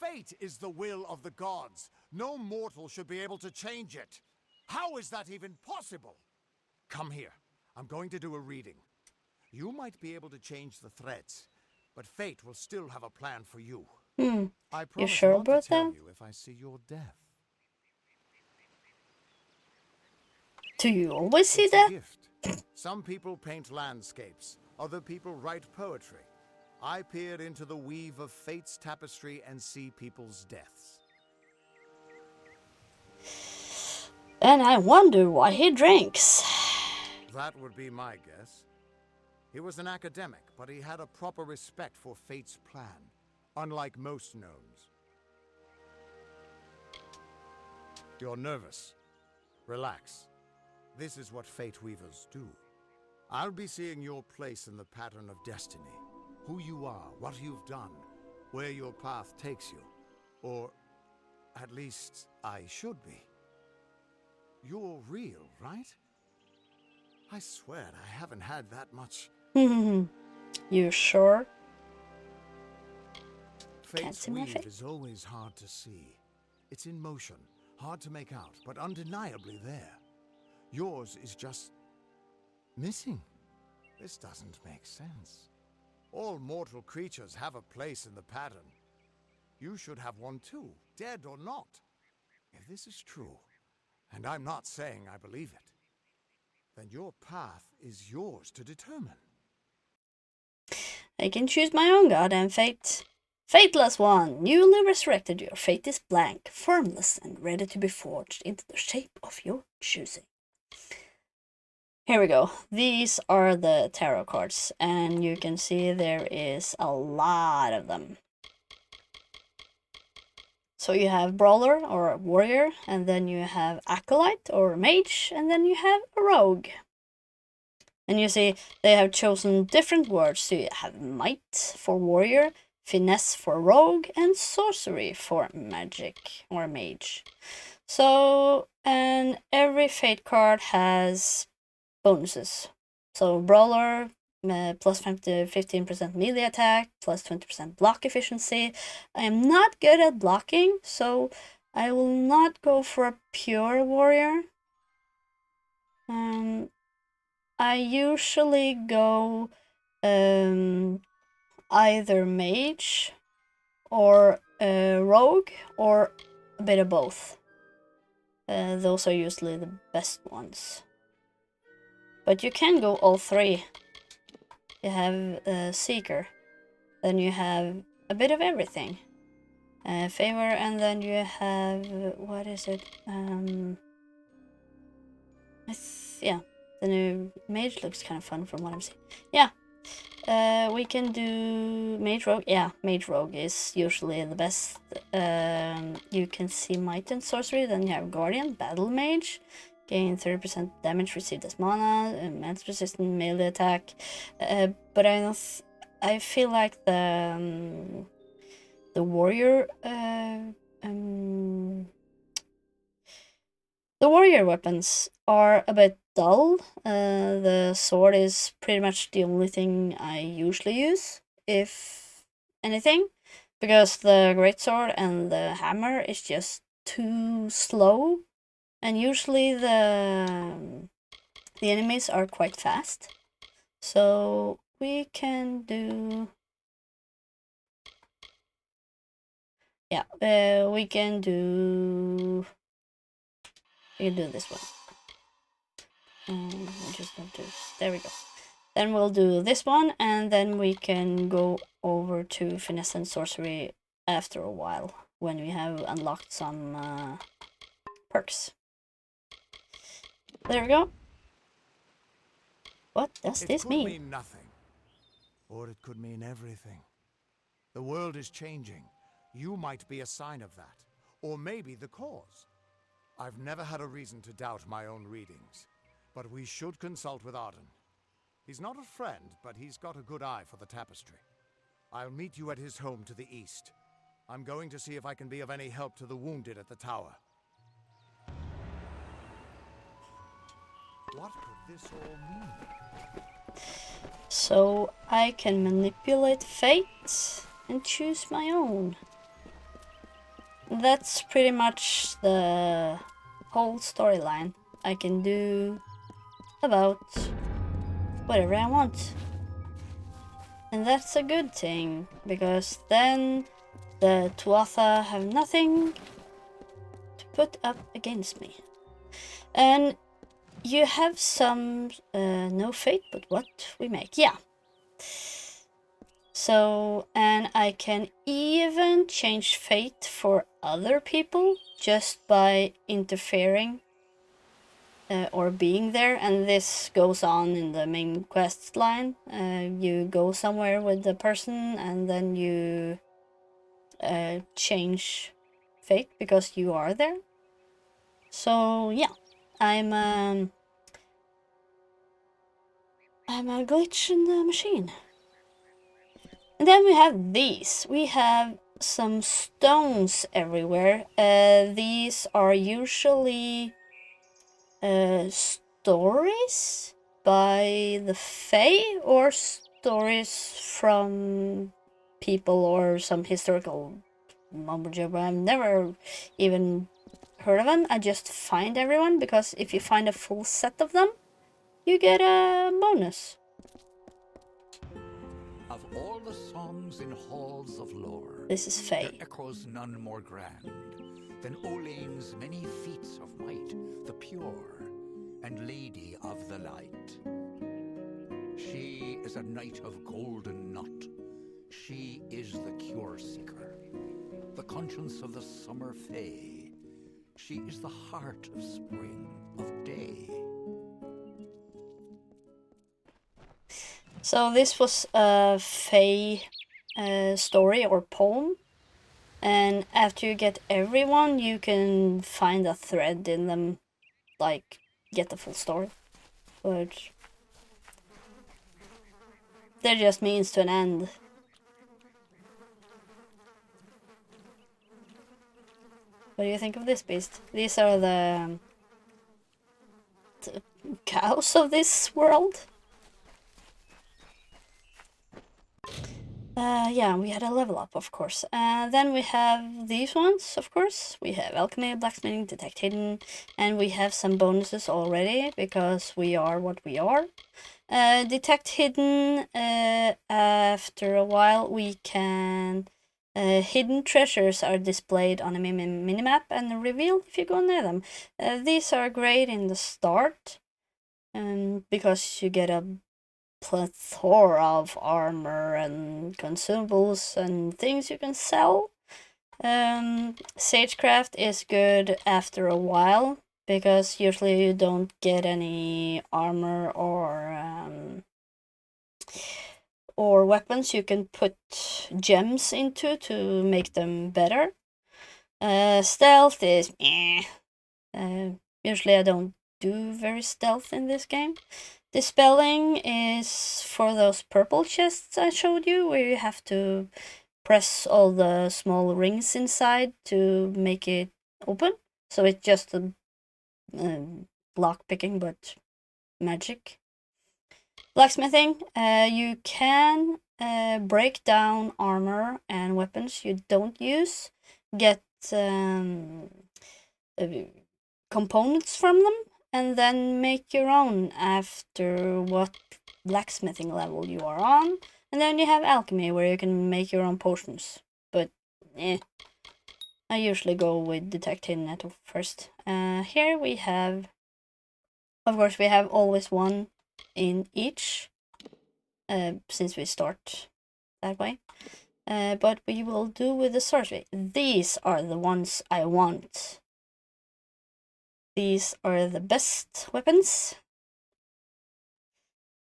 Fate is the will of the gods. No mortal should be able to change it. How is that even possible? Come here. I'm going to do a reading. You might be able to change the threads, but fate will still have a plan for you. I promise sure not to about tell that? you if I see your death. Do you always see It's a that? gift. Some people paint landscapes. Other people write poetry. I peer into the weave of fate's tapestry and see people's deaths. And I wonder why he drinks. That would be my guess. He was an academic, but he had a proper respect for fate's plan, unlike most gnomes. You're nervous. Relax. This is what fate weavers do. I'll be seeing your place in the pattern of destiny. Who you are, what you've done, where your path takes you. Or, at least, I should be. You're real, right? I swear I haven't had that much. You sure? Can't Fate's see my weave face. is always hard to see. It's in motion, hard to make out, but undeniably there. Yours is just... missing. This doesn't make sense. All mortal creatures have a place in the pattern. You should have one too, dead or not. If this is true, and I'm not saying I believe it, then your path is yours to determine. I can choose my own goddamn fate. Fateless one, newly resurrected, your fate is blank, formless, and ready to be forged into the shape of your choosing. Here we go. These are the tarot cards, and you can see there is a lot of them. So you have Brawler or Warrior, and then you have Acolyte or Mage, and then you have a Rogue. And you see they have chosen different words. So you have Might for Warrior, Finesse for Rogue, and Sorcery for Magic or Mage. So, and every fate card has bonuses. So Brawler, plus 15% melee attack, plus 20% block efficiency. I am not good at blocking, so I will not go for a pure warrior. I usually go either mage or rogue or a bit of both. Those are usually the best ones. But you can go all three. You have Seeker. Then you have a bit of everything. Favor, and then you have... what is it? Yeah. The new mage looks kind of fun from what I'm seeing. Yeah. We can do Mage Rogue. Yeah, Mage Rogue is usually the best. You can see Might and Sorcery. Then you have Guardian, Battle Mage. Gain 30% damage received as mana. Mance resistant melee attack. But I feel like the warrior. The warrior weapons are a bit dull. The sword is pretty much the only thing I usually use, if anything, because the greatsword and the hammer is just too slow, and usually the enemies are quite fast. So we can do... Yeah, we can do this one. We just have to... There we go. Then we'll do this one, and then we can go over to Finesse and Sorcery after a while, when we have unlocked some perks. There we go. What does this mean? It could mean nothing, or it could mean everything. The world is changing. You might be a sign of that, or maybe the cause. I've never had a reason to doubt my own readings, but we should consult with Arden. He's not a friend, but he's got a good eye for the tapestry. I'll meet you at his home to the east. I'm going to see if I can be of any help to the wounded at the tower. What could this all mean? So I can manipulate fate and choose my own. That's pretty much the whole storyline. I can do about whatever I want. And that's a good thing, because then the Tuatha have nothing to put up against me. And you have some no fate, but what we make. Yeah. So, and I can even change fate for other people just by interfering or being there, and this goes on in the main quest line. You go somewhere with the person, and then you change fate because you are there. So yeah, I'm a glitch in the machine. And then we have these. We have some stones everywhere. These are usually stories by the Fae, or stories from people, or some historical mumbo jumbo. I've never even heard of them. I just find everyone, because if you find a full set of them, you get a bonus. Of all the songs in halls of lore, This is Fae. there echoes none more grand than Olain's many feats of might, the pure and lady of the light. She is a knight of golden knot. She is the cure seeker, the conscience of the summer fae. She is the heart of spring, of day. So this was a Fae story or poem, and after you get everyone, you can find a thread in them, like get the full story. But they're just means to an end. What do you think of this beast? These are the cows of this world. Yeah, we had a level up, of course. Then we have these ones, of course. We have Alchemy, Blacksmithing, Detect Hidden, and we have some bonuses already, because we are what we are. Detect Hidden, after a while we can... hidden treasures are displayed on a minimap and revealed if you go near them. These are great in the start, because you get a plethora of armor and consumables and things you can sell. Sagecraft is good after a while, because usually you don't get any armor or weapons you can put gems into to make them better. Stealth is usually I don't do very stealth in this game. Dispelling is for those purple chests I showed you, where you have to press all the small rings inside to make it open. So it's just a lock picking, but magic. Blacksmithing, you can break down armor and weapons you don't use, get components from them, and then make your own after what blacksmithing level you are on. And then you have alchemy, where you can make your own potions. But I usually go with detective nettle first. Here we have, of course, we have always one in each, since we start that way. But we will do with the sorcery. These are the ones I want. These are the best weapons.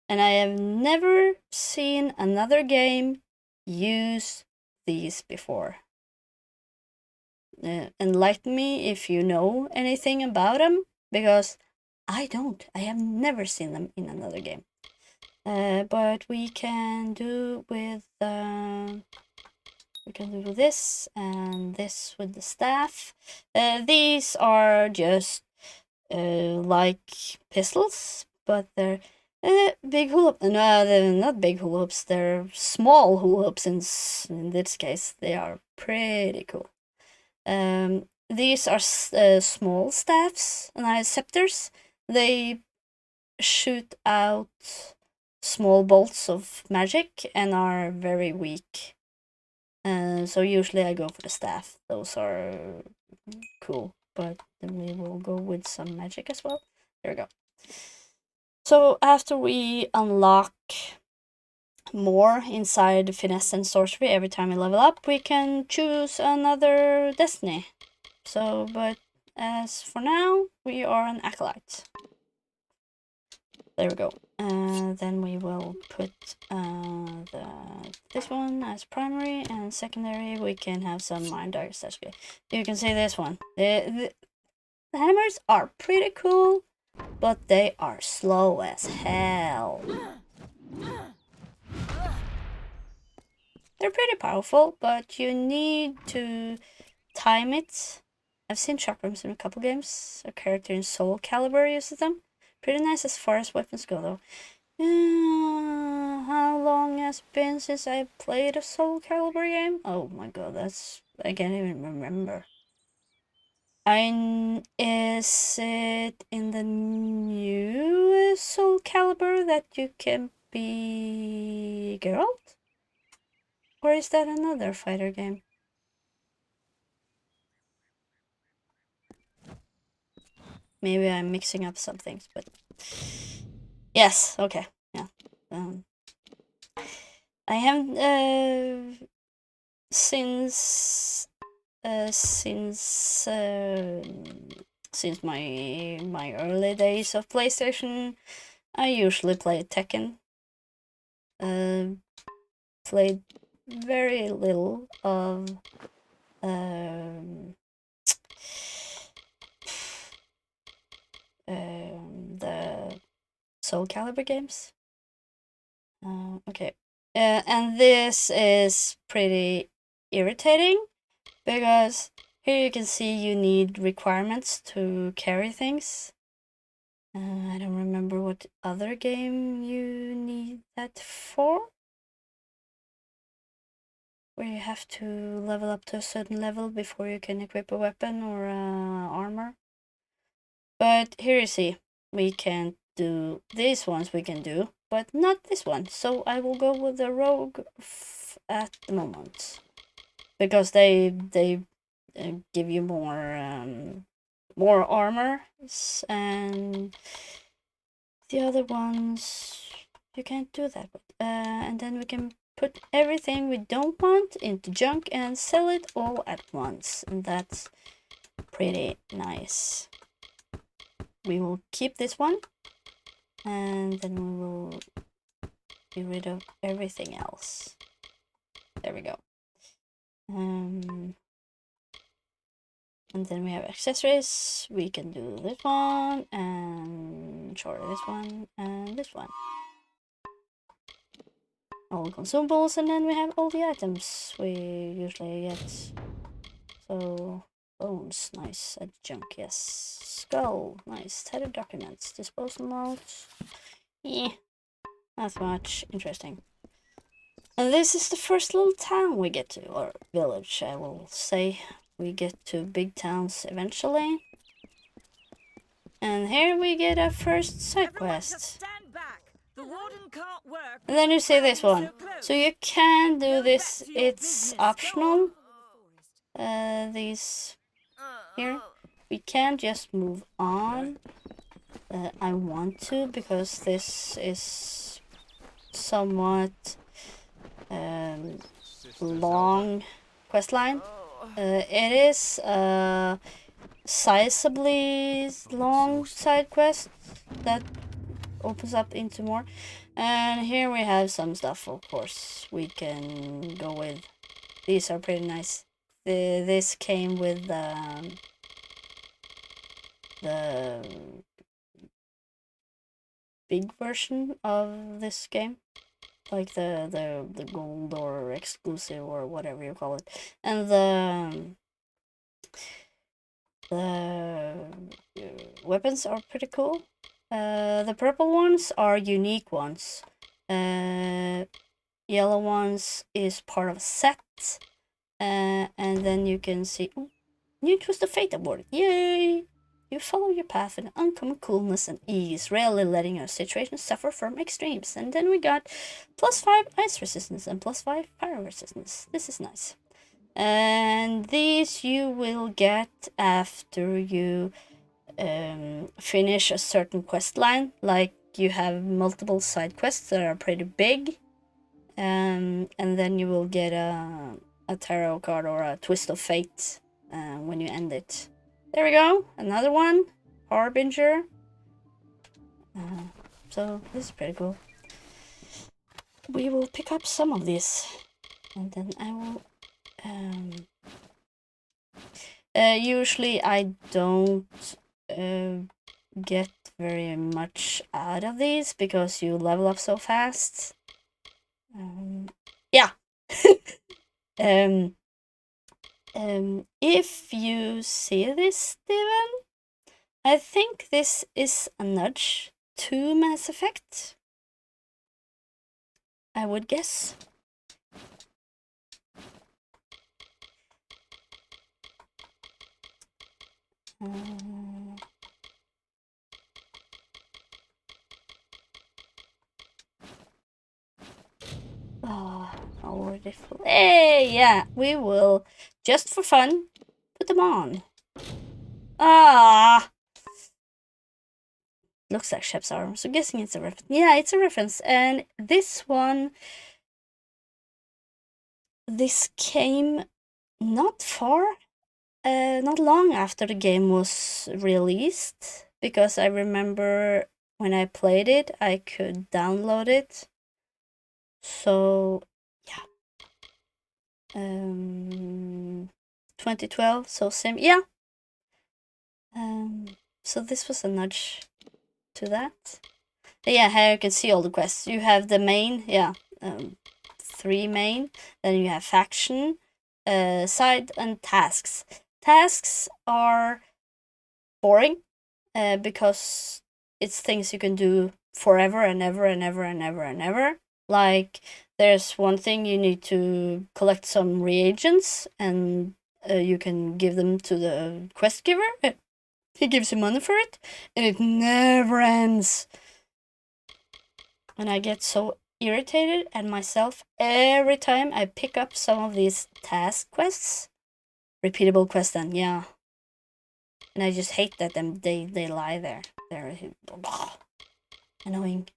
And I have never seen another game use these before. Enlighten me if you know anything about them, because I don't. I have never seen them in another game. But we can do with this and this with the staff. These are just like pistols, but they're big hula hoops. No, they're not big hula hoops. They're small hula hoops. In this case, they are pretty cool. These are small staffs and scepters. They shoot out small bolts of magic and are very weak. So usually I go for the staff. Those are cool, but then we will go with some magic as well. There we go. So after we unlock more inside finesse and sorcery every time we level up, we can choose another destiny. So, but as for now, we are an acolyte. There we go. Then we will put this one as primary, and secondary we can have some mind daggers. That's good. You can see this one. The hammers are pretty cool, but they are slow as hell. They're pretty powerful, but you need to time it. I've seen Chakras in a couple games. A character in Soul Calibur uses them. Pretty nice as far as weapons go, though. How long has it been since I played a Soul Calibur game? Oh my god, I can't even remember. Is it in the new Soul Calibur that you can be Geralt? Or is that another fighter game? Maybe I'm mixing up some things, but yes, okay, yeah. I haven't since my early days of PlayStation. I usually play Tekken. Played very little of the Soul Calibur games. Okay. And this is pretty irritating, because here you can see you need requirements to carry things. I don't remember what other game you need that for, where you have to level up to a certain level before you can equip a weapon or armor. But here you see, we can do these ones, we can do, but not this one. So I will go with the rogue at the moment, because they give you more armor, and the other ones you can't do that with. And then we can put everything we don't want into junk and sell it all at once, and that's pretty nice. we will keep this one, and then we will get rid of everything else. There we go. And then we have accessories. We can do this one, and sure, this one, and this one. All consumables, and then we have all the items we usually get. So, bones, nice. Junk, yes. Skull, nice. Tattered documents. Disposal notes. Yeah, not much interesting. And this is the first little town we get to, or village, I will say. We get to big towns eventually. And here we get our first side quest. Stand back. The warden can't work. And then you see this one. So you can do this, it's optional. These here. We can just move on. I want to, because this is somewhat long quest line. It is a sizably long side quest that opens up into more. And here we have some stuff, of course, we can go with. These are pretty nice. This came with the big version of this game, like the gold or exclusive or whatever you call it. And the weapons are pretty cool. The purple ones are unique ones. Yellow ones is part of a set. And then you can see, new Twist of Fate award. Yay! You follow your path with uncommon coolness and ease, rarely letting your situation suffer from extremes. And then we got +5 ice resistance and +5 fire resistance. This is nice. And these you will get after you finish a certain quest line. Like you have multiple side quests that are pretty big. And then you will get a tarot card or a Twist of Fate when you end it. There we go, another one, Harbinger. So this is pretty cool. We will pick up some of these, and then I will. Usually I don't get very much out of these because you level up so fast. Yeah. If you see this, Steven, I think this is a nudge to Mass Effect. I would guess. Already full. Hey, yeah, we will, just for fun, put them on. Looks like Shep's arm, so guessing it's a reference. Yeah, it's a reference, and this one, this came not long after the game was released, because I remember when I played it, I could download it. So, yeah. 2012, so same, yeah. So this was a nudge to that. Yeah, here you can see all the quests. You have the main, yeah, 3 main. Then you have faction, side, and tasks. Tasks are boring because it's things you can do forever and ever and ever and ever and ever. Like, there's one thing you need to collect some reagents, and you can give them to the quest giver. He gives you money for it, and it never ends. And I get so irritated at myself every time I pick up some of these task quests. Repeatable quests, then, yeah. And I just hate that they lie there. They're annoying.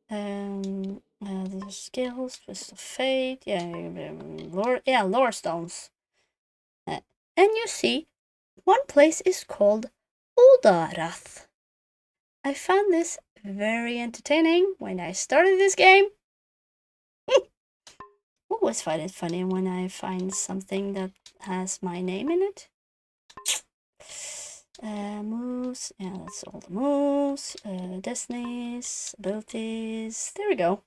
The skills, Twist of Fate, lore stones. And you see, one place is called Udarath. I found this very entertaining when I started this game. Always find it funny when I find something that has my name in it. Moves, yeah, that's all the moves. Destinies, abilities, there we go.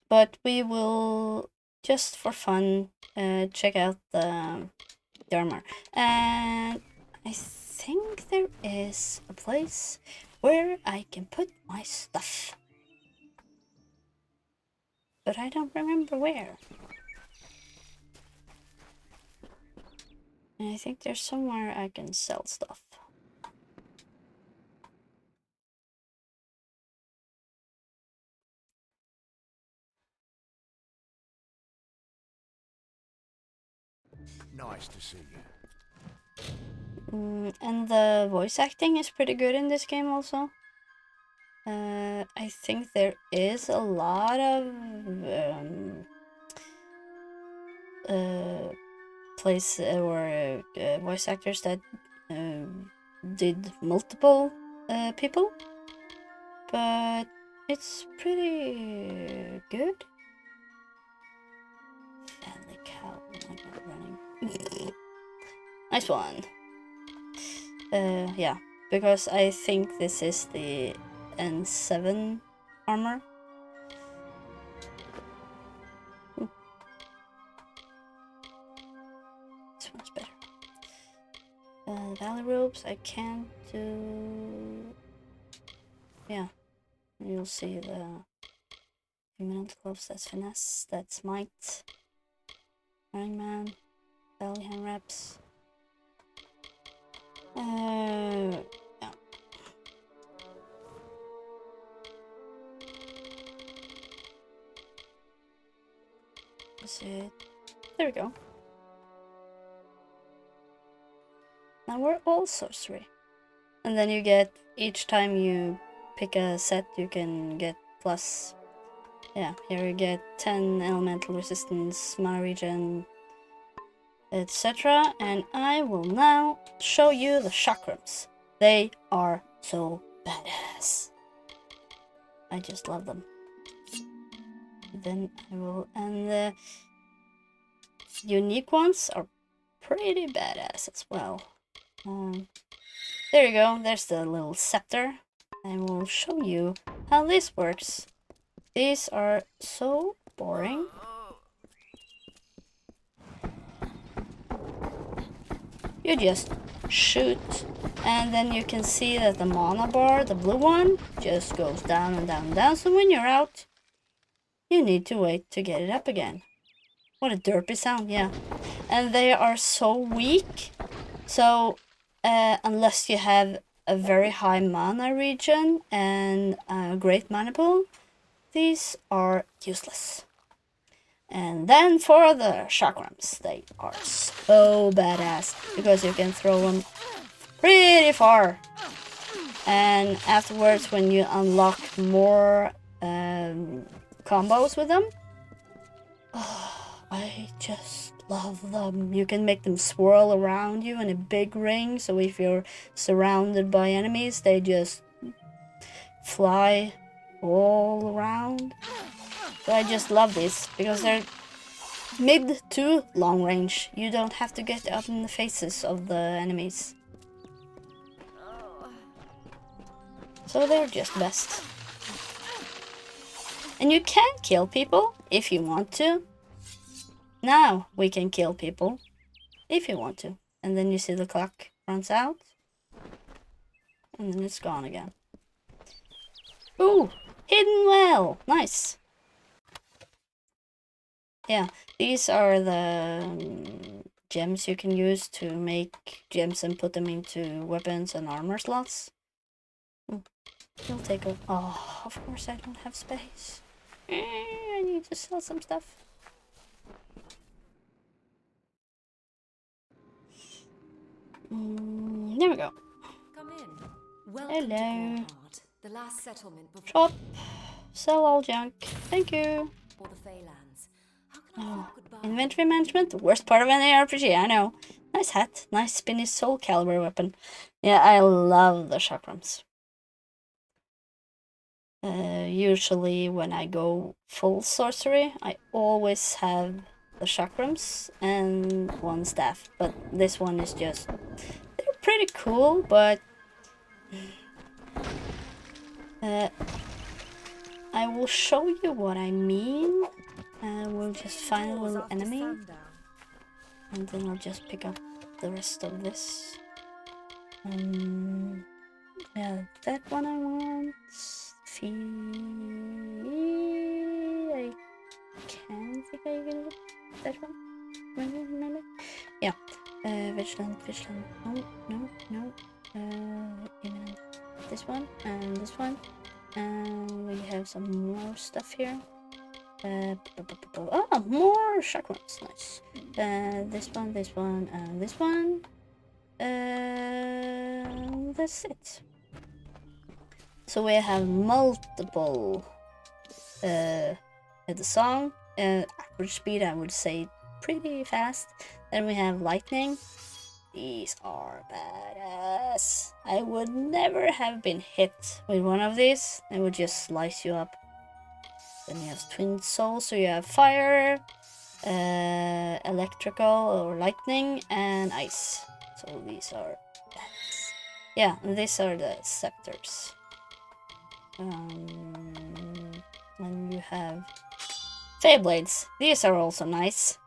But we will, just for fun, check out the armor. And I think there is a place where I can put my stuff. But I don't remember where. And I think there's somewhere I can sell stuff. Nice to see you. And the voice acting is pretty good in this game also. I think there is a lot of voice actors that did multiple people, but it's pretty good. Family cow, oh my god, running. Nice one. Yeah, because I think this is the N7 armor. This one's better. Valley robes, I can't do. Yeah, you'll see the human gloves. That's finesse. That's might. Running man. Valley hand wraps. Yeah. That's it. There we go. Now we're all sorcery. And then you get, each time you pick a set, you can get plus. Yeah, here you get 10 elemental resistance, mana regen, etc. And I will now show you the Chakras. They are so badass. I just love them. Then I will, and the unique ones are pretty badass as well. There you go, there's the little scepter. I will show you how this works. These are so boring. You just shoot, and then you can see that the mana bar, the blue one, just goes down and down and down. So when you're out, you need to wait to get it up again. What a derpy sound, yeah. And they are so weak, so unless you have a very high mana regen and a great mana pool, these are useless. And then for the Chakras, they are so badass because you can throw them pretty far. And afterwards, when you unlock more combos with them, I just love them. You can make them swirl around you in a big ring, so if you're surrounded by enemies, they just fly all around. So I just love these because they're mid to long range. You don't have to get up in the faces of the enemies. So they're just best. And you can kill people if you want to. Now we can kill people if you want to. And then you see the clock runs out. And then it's gone again. Ooh, hidden well. Nice. Yeah, these are the gems you can use to make gems and put them into weapons and armor slots. You'll take a... Oh, of course I don't have space. I need to sell some stuff. There we go. Come in. Welcome Hello. to Gorhard, the last settlement before Shop. Sell all junk. Thank you. the Feylands. How can Oh, Goodbye. inventory management, the worst part of any RPG, I know. Nice hat, nice spinny soul caliber weapon. Yeah, I love the chakrams. Usually when I go full sorcery, I always have the chakrams and one staff, but this one is just... They're pretty cool, but... I will show you what I mean. We'll just find a Doors little after enemy, sundown. and then I'll just pick up the rest of this. Yeah, that one I want. Fee... I can't think I can look that one. Maybe. Yeah. Vigilant. No. Imminent. This one and this one. And we have some more stuff here. Oh, more chakrams. Nice. This one, and this one. That's it. So we have multiple at the song. Average speed, I would say pretty fast. Then we have lightning. These are badass. I would never have been hit with one of these. They would just slice you up. Then you have twin souls, so you have fire, electrical or lightning, and ice. So these are... Yeah, these are the scepters. Then you have Blades. These are also nice.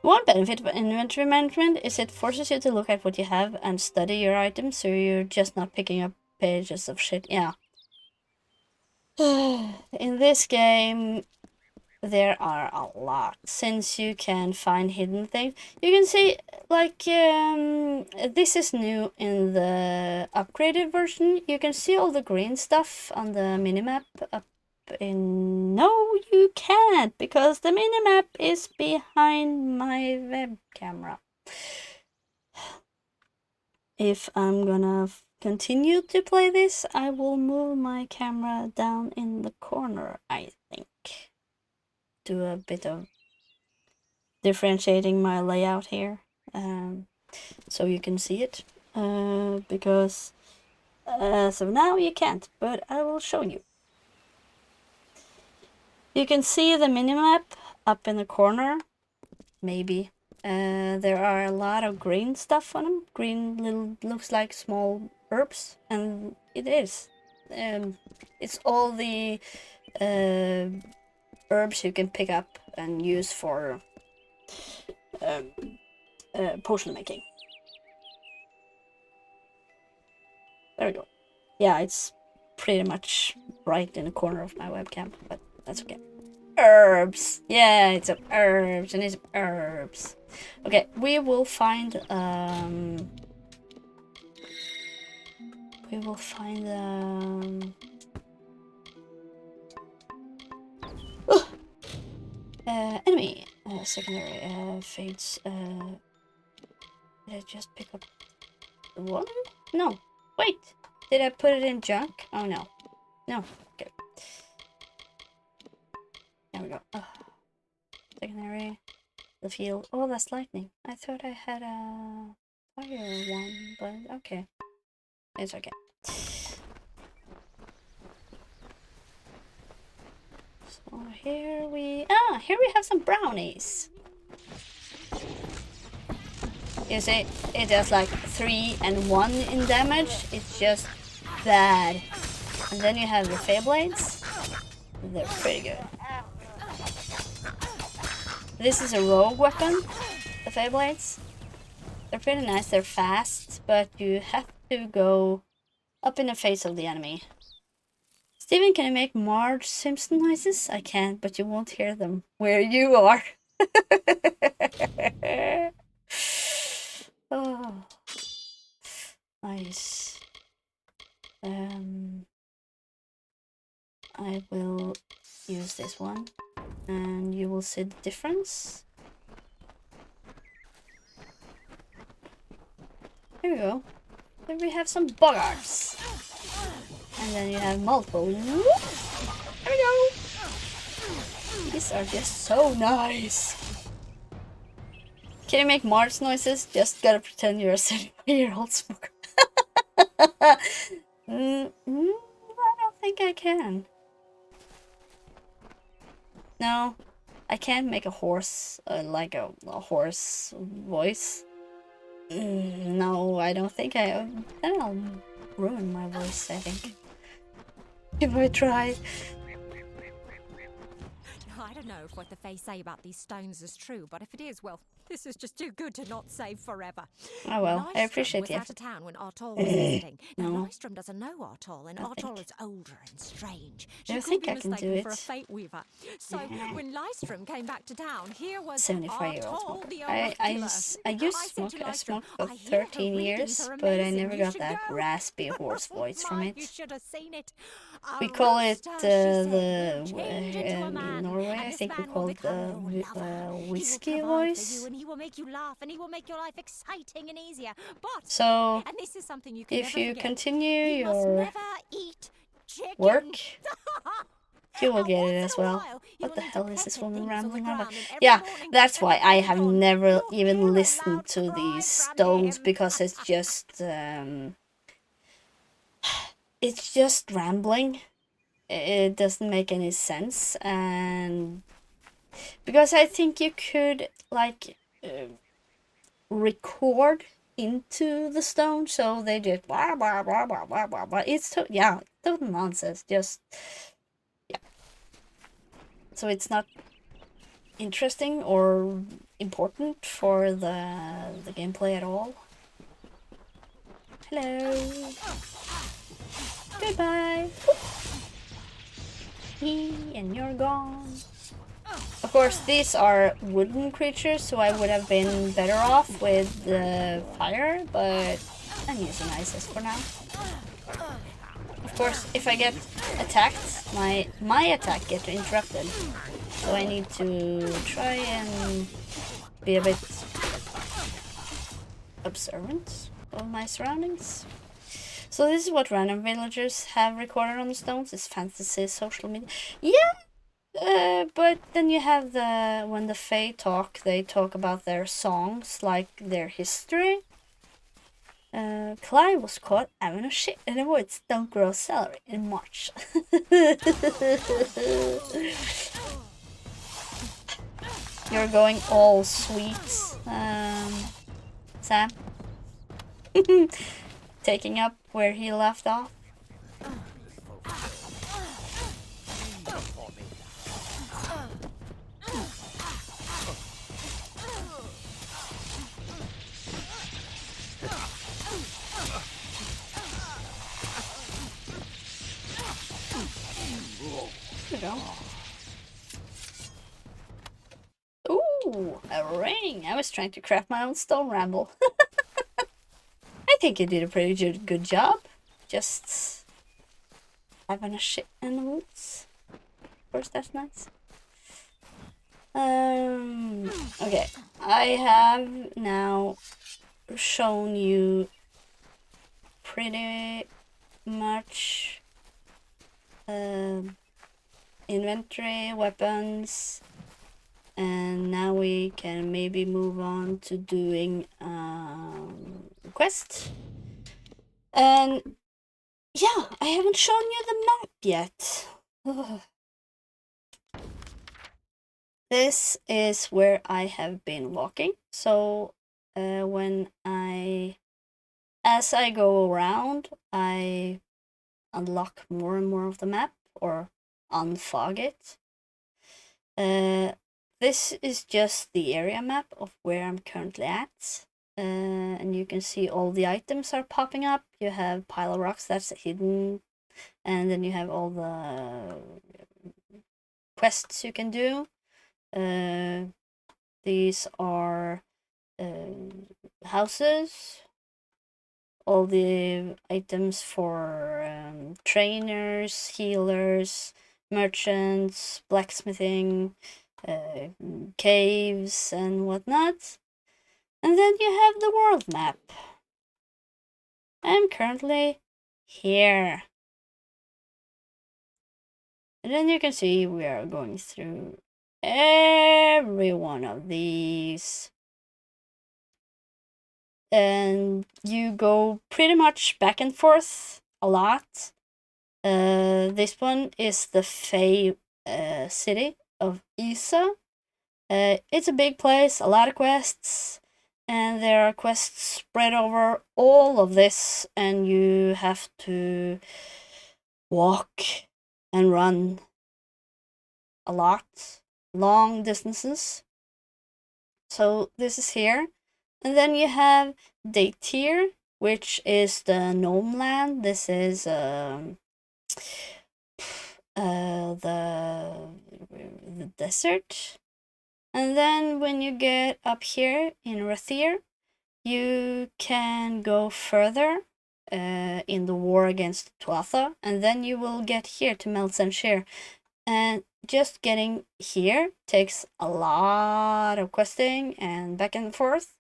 One benefit of inventory management is it forces you to look at what you have and study your items, so you're just not picking up pages of shit. Yeah. In this game, there are a lot, since you can find hidden things. You can see, like, this is new in the upgraded version. You can see all the green stuff on the minimap up in... No, you can't, because the minimap is behind my web camera. If I'm gonna continue to play this, I will move my camera down in the corner, I think. Do a bit of differentiating my layout here, so you can see it, because as of now you can't, but I will show you. You can see the minimap up in the corner, maybe. There are a lot of green stuff on them. Green little, looks like small herbs, and it is. It's all the herbs you can pick up and use for potion making. There we go. Yeah, it's pretty much right in the corner of my webcam, but that's okay. Herbs! Yeah, it's of herbs, and it's herbs. Okay, we will find enemy secondary fates. Did I just pick up the one? No, wait, did I put it in junk? Oh no, okay. There we go. Secondary, the field. Oh, that's lightning. I thought I had a fire one, but okay. It's okay. So here we have some brownies. You see, it does like 3 and 1 in damage. It's just bad. And then you have the Feyblades. They're pretty good. This is a rogue weapon, the Feyblades. They're pretty nice, they're fast, but you have to go up in the face of the enemy. Steven, can you make Marge Simpson noises? I can, but you won't hear them where you are. Oh, nice. I will use this one, and you will see the difference. Here we go. Then we have some boggarts. And then you have multiple. Whoop. There we go. These are just so nice. Can you make Mars noises? Just gotta pretend you're a 70-year-old smoker. I don't think I can. No, I can't make a horse, like a horse voice. No, I don't think then I'll ruin my voice, I think. If I try. I don't know if what the Fae say about these stones is true, but if it is, well, this is just too good to not save forever. Oh well, I appreciate was the out effort. of town when Artol was visiting. Now, No. Lystrom doesn't know Artol, and Artol is older and strange. I She could think be I can do mistaken for a it. Fate Weaver. So when Lystrom came back to town, here was 75-year-old Artol smoker. the I Oracular. used I to said smoke. to I Lystrom, smoked for "I hear her 13 readings years, are but I amazing. never You got should that go." raspy horse voice from My, it. You should have seen it. We A call it rooster, she said, the will change into a in man, Norway. and I this think we man call will it become the your lover. He will whiskey provide for voice. you, and he will make you laugh, and he will make your life exciting and easier. But So and this is something you can if never you forget, continue you must your never eat chicken. work, you will And get once it in as a well. while, you What will the need to hell is peck this at woman things on the rambling about? ground, and every Yeah, morning that's and why every I have dawn, never you'll hear even a listened loud to cry these from stones him. because it's just rambling. It doesn't make any sense, and because I think you could like record into the stone, so they just blah blah blah blah blah blah blah. It's total nonsense. Just yeah. So it's not interesting or important for the gameplay at all. Hello. Goodbye. And you're gone. Of course, these are wooden creatures, so I would have been better off with the fire, but I'm using ices for now. Of course, if I get attacked, my attack gets interrupted. So I need to try and be a bit observant of my surroundings. So this is what random villagers have recorded on the stones. It's fantasy, social media. Yeah, but then you have when the Fae talk, they talk about their songs, like their history. Clive was caught having a shit in the woods. Don't grow celery in March. You're going all sweet, Sam. Taking up where he left off. There we go. Ooh, a ring. I was trying to craft my own stone ramble. I think you did a pretty good job. Just having a shit in the woods. Of course, that's nice. Okay, I have now shown you pretty much inventory, weapons, and now we can maybe move on to doing quest. And yeah, I haven't shown you the map yet. This is where I have been walking. So as I go around, I unlock more and more of the map, or unfog it. This is just the area map of where I'm currently at. And you can see all the items are popping up. You have pile of rocks that's hidden, and then you have all the quests you can do. These are houses, all the items for trainers, healers, merchants, blacksmithing, caves and whatnot. And then you have the world map. I'm currently here. And then you can see we are going through every one of these. And you go pretty much back and forth a lot. This one is the Fae city of Isa. It's a big place, a lot of quests, and there are quests spread over all of this, and you have to walk and run a lot, long distances. So this is here. And then you have Daytir, which is the gnome land. This is the desert. And then when you get up here in Rathir, you can go further in the war against Tuatha, and then you will get here to Melzenshire. And just getting here takes a lot of questing and back and forth.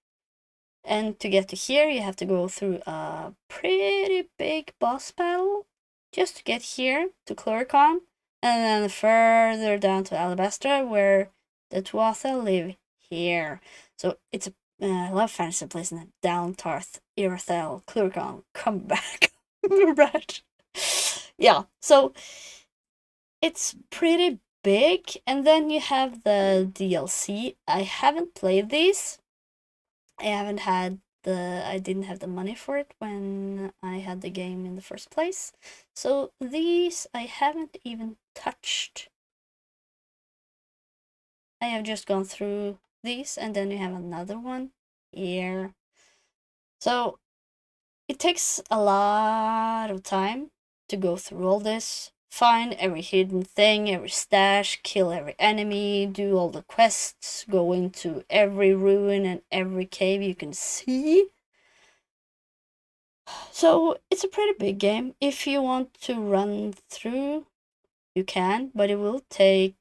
And to get to here, you have to go through a pretty big boss battle just to get here to Chloricon, and then further down to Alabastra, where the Tuatha live here. So it's a I love fantasy place in it. Downtarth, Irothel, Chloricon, come back. Right. Yeah, so it's pretty big, and then you have the DLC. I haven't played these. I didn't have the money for it when I had the game in the first place. So these I haven't even touched. I have just gone through these, and then you have another one here. So it takes a lot of time to go through all this. Find every hidden thing, every stash, kill every enemy, do all the quests, go into every ruin and every cave you can see. So it's a pretty big game. If you want to run through, you can, but it will take,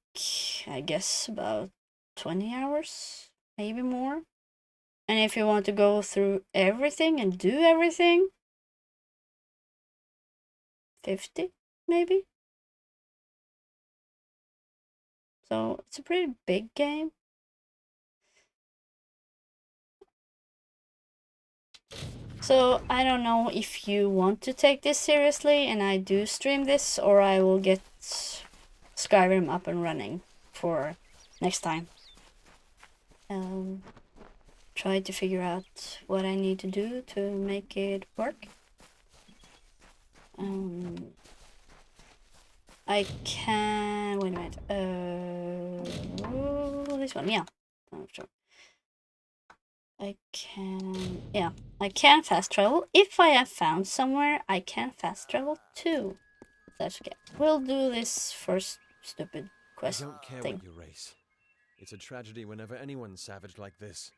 I guess, about 20 hours, maybe more. And if you want to go through everything and do everything, 50, maybe. So it's a pretty big game. So I don't know if you want to take this seriously and I do stream this, or I will get Skyrim up and running for next time. Try to figure out what I need to do to make it work. I can... wait a minute. This one, yeah. Oh, sure. I can fast travel. If I have found somewhere, I can fast travel too. That's okay. We'll do this first stupid quest I don't care thing. what you race. It's a tragedy whenever anyone's savage like this.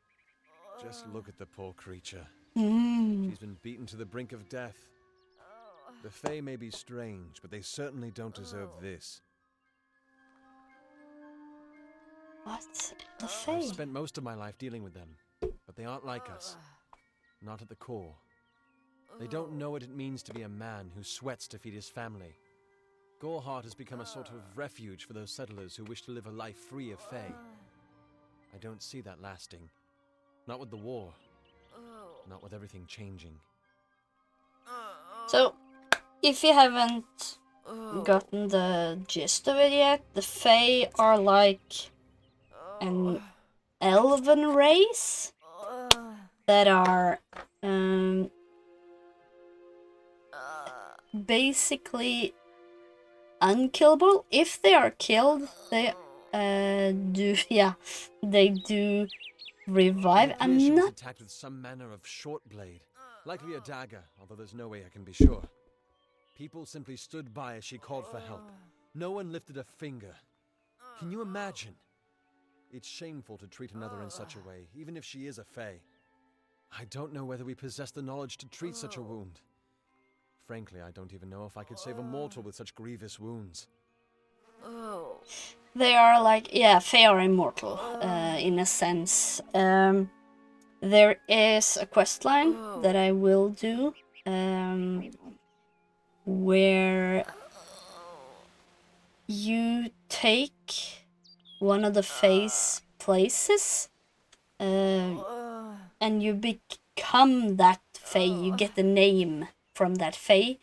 Just look at the poor creature. She's been beaten to the brink of death. The Fae may be strange, but they certainly don't deserve this. What? The Fae? I've spent most of my life dealing with them, but they aren't like us. Not at the core. They don't know what it means to be a man who sweats to feed his family. Goreheart has become a sort of refuge for those settlers who wish to live a life free of Fae. I don't see that lasting. Not with the war. Not with everything changing. So, if you haven't gotten the gist of it yet, the Fae are like an elven race that are basically unkillable. If they are killed, they do revive. She was I'm not attacked with some manner of short blade, likely a dagger, although there's no way I can be sure. People simply stood by as she called for help. No one lifted a finger. Can you imagine? It's shameful to treat another in such a way, even if she is a Fae. I don't know whether we possess the knowledge to treat such a wound. Frankly, I don't even know if I could save a mortal with such grievous wounds. They are like, yeah, Fae are immortal, in a sense. There is a quest line that I will do where you take one of the Fae's places, and you become that Fae. You get the name from that Fae.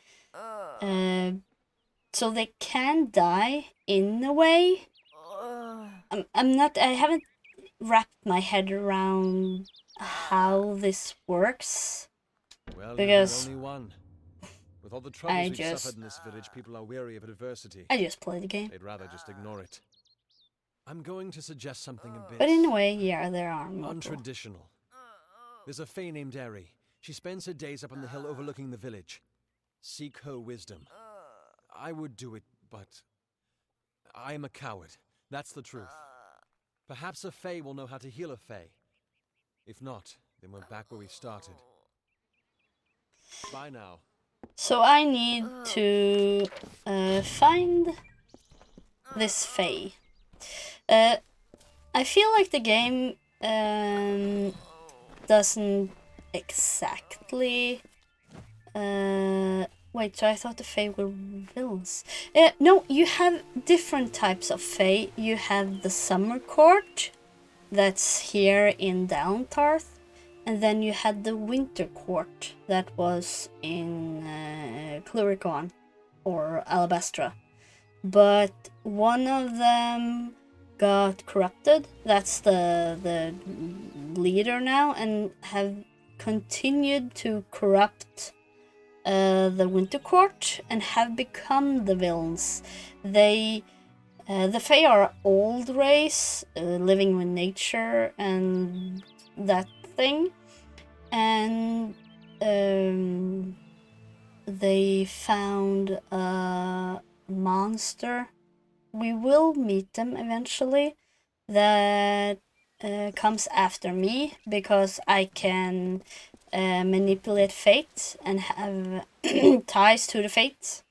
So they can die in a way. I haven't wrapped my head around how this works. Well, Because you're the only one. With all the troubles we've suffered in this village, people are weary of adversity. I just play the game. They'd rather just ignore it. I'm going to suggest something a bit... But in a way, yeah, there are more. untraditional. There's a Fae named Eri. She spends her days up on the hill overlooking the village. Seek her wisdom. I would do it, but... I am a coward. That's the truth. Perhaps a Fae will know how to heal a Fae. If not, then we're back where we started. Bye now. So I need to find this Fae. I feel like the game doesn't exactly... Wait, so I thought the Fae were villains. No, you have different types of Fae. You have the Summer Court, that's here in Downtarth. And then you had the Winter Court, that was in Cluricon, or Alabastra. But one of them got corrupted. That's the leader now, and have continued to corrupt the Winter Court and have become the villains. The Fae are old race, living with nature and that thing, and they found a monster. We will meet them eventually. That comes after me because I can manipulate fate and have ties to the fate.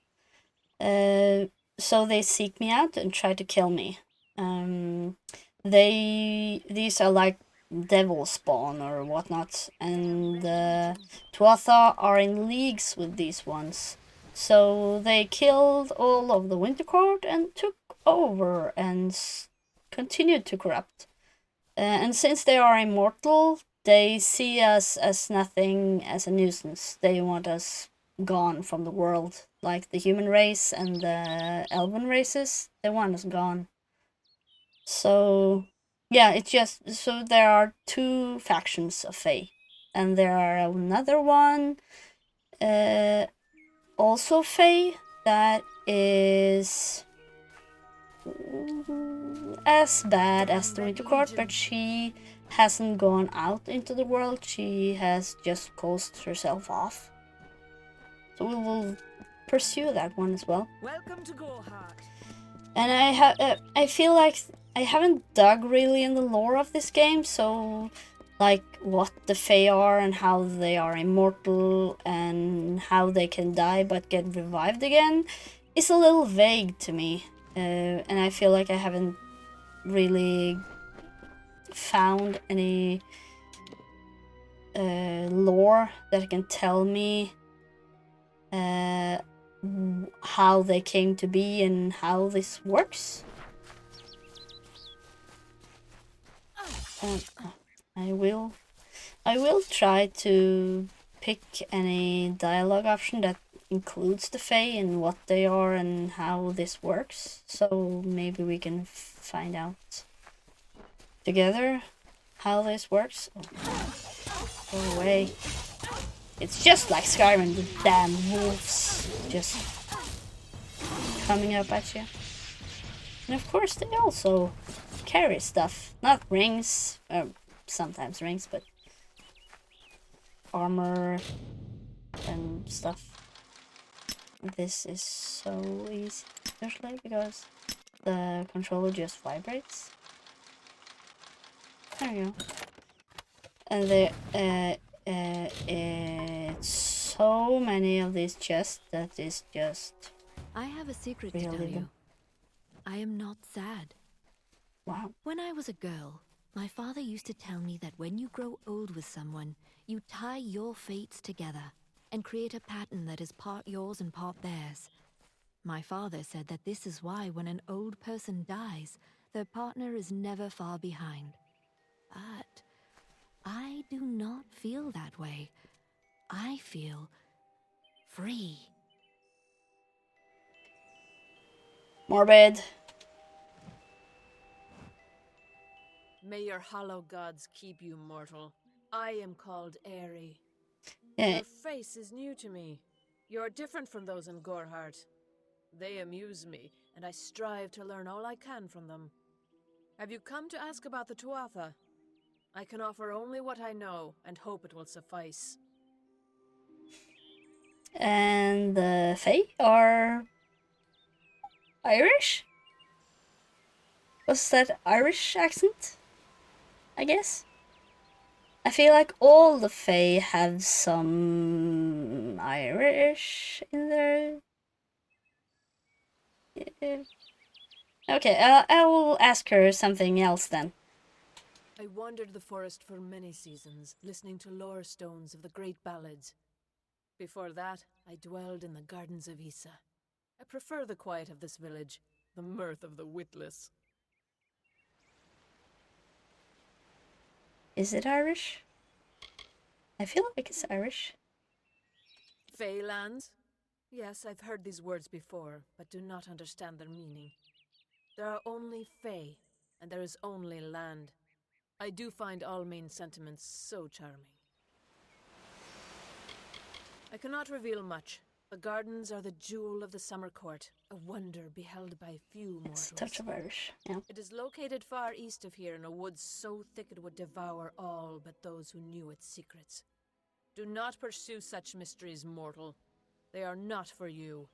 So they seek me out and try to kill me. These are like devil spawn or whatnot, and Tuatha are in leagues with these ones. So they killed all of the Winter Court and took over and continued to corrupt. And since they are immortal, they see us as nothing, as a nuisance. They want us gone from the world. Like the human race and the elven races, they want us gone. So, yeah, it's just... So there are two factions of Fae. And there are another one, also Fae, that is as bad as the Winter Court, but she hasn't gone out into the world. She has just closed herself off. So we will pursue that one as well. Welcome to Goreheart. And I feel like I haven't dug really in the lore of this game, so like what the Fae are and how they are immortal and how they can die but get revived again is a little vague to me. And I feel like I haven't really found any lore that can tell me how they came to be and how this works. I will try to pick any dialogue option that includes the Fae and what they are and how this works. So maybe we can find out together how this works. Go away. It's just like Skyrim, the damn wolves just coming up at you. And of course they also carry stuff. Not rings, sometimes rings, but armor and stuff. This is so easy, especially because the controller just vibrates. There we go. And there, it's so many of these chests that is just... I have a secret to Really tell you. good. I am not sad. Wow. When I was a girl, my father used to tell me that when you grow old with someone, you tie your fates together. and create a pattern that is part yours and part theirs. My father said that this is why when an old person dies, their partner is never far behind. But I do not feel that way. I feel free. Morbid. May your hollow gods keep you mortal. I am called Aerie. Yeah. Your face is new to me. You're different from those in Gorhart. They amuse me, and I strive to learn all I can from them. Have you come to ask about the Tuatha? I can offer only what I know, and hope it will suffice. And the Fae are Irish? Was that Irish accent? I guess. I feel like all the Fae have some Irish in there. Yeah. Okay, I will ask her something else then. I wandered the forest for many seasons, listening to lore stones of the great ballads. Before that, I dwelled in the gardens of Issa. I prefer the quiet of this village, the mirth of the witless. Is it Irish? I feel like it's Irish. Feylands? Yes, I've heard these words before, but do not understand their meaning. There are only Fey, and there is only land. I do find all main sentiments so charming. I cannot reveal much. The gardens are the jewel of the summer court, a wonder beheld by few mortals. It's a touch of Irish, yeah. It is located far east of here in a wood so thick it would devour all but those who knew its secrets. Do not pursue such mysteries, mortal. They are not for you.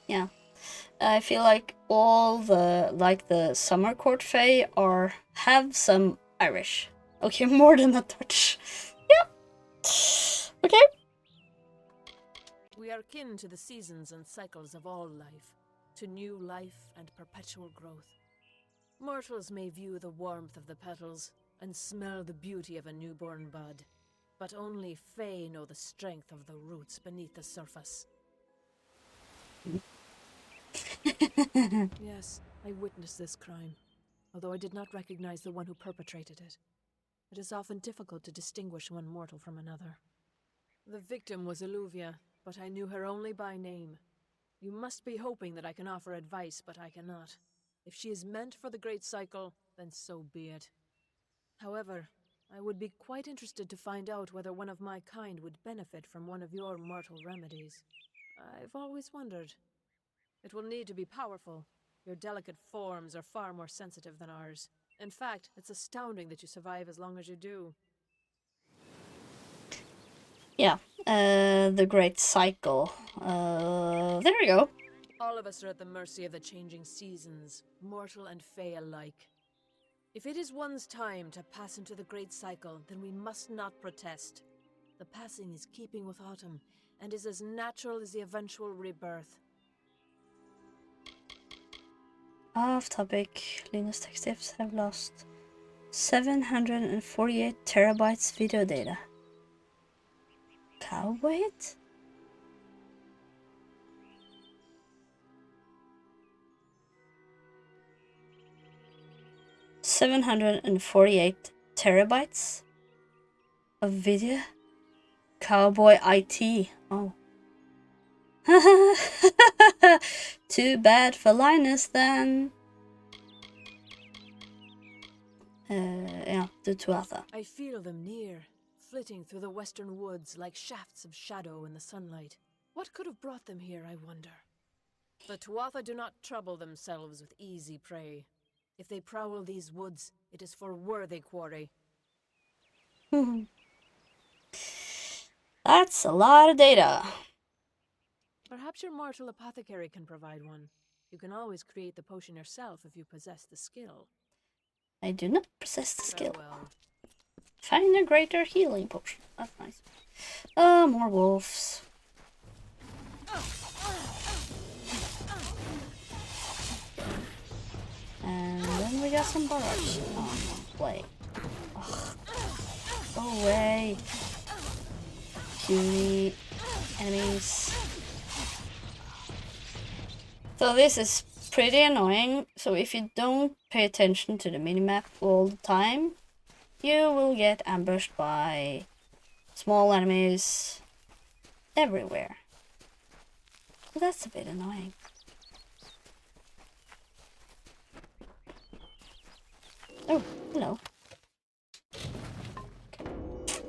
Yeah. I feel like all the summer court fae have some Irish. Okay, more than a touch. Yeah. Okay. We are kin to the seasons and cycles of all life, to new life and perpetual growth. Mortals may view the warmth of the petals and smell the beauty of a newborn bud, but only Fae know the strength of the roots beneath the surface. Yes, I witnessed this crime, although I did not recognize the one who perpetrated it. It is often difficult to distinguish one mortal from another. The victim was Illuvia, but I knew her only by name. You must be hoping that I can offer advice, but I cannot. If she is meant for the Great Cycle, then so be it. However, I would be quite interested to find out whether one of my kind would benefit from one of your mortal remedies. I've always wondered. It will need to be powerful. Your delicate forms are far more sensitive than ours. In fact, it's astounding that you survive as long as you do. Yeah, the Great Cycle. There we go. All of us are at the mercy of the changing seasons, mortal and Fae alike. If it is one's time to pass into the Great Cycle, then we must not protest. The passing is keeping with autumn, and is as natural as the eventual rebirth. Off topic, Linus Tech Tips have lost 748 terabytes video data. Cowbait? $748 terabytes of video? Cowboy IT. Oh. Too bad for Linus then. Yeah, the Tuatha. I feel them near, flitting through the western woods like shafts of shadow in the sunlight. What could have brought them here, I wonder? The Tuatha do not trouble themselves with easy prey. If they prowl these woods, it is for worthy quarry. That's a lot of data. Perhaps your mortal apothecary can provide one. You can always create the potion yourself if you possess the skill. I do not possess the skill. Farewell. Find a greater healing potion. That's nice. More wolves. And then we got some barrage on play. Ugh. Go away. puny enemies. So this is pretty annoying. So if you don't pay attention to the minimap all the time, you will get ambushed by small enemies everywhere. That's a bit annoying. Oh, hello. Okay.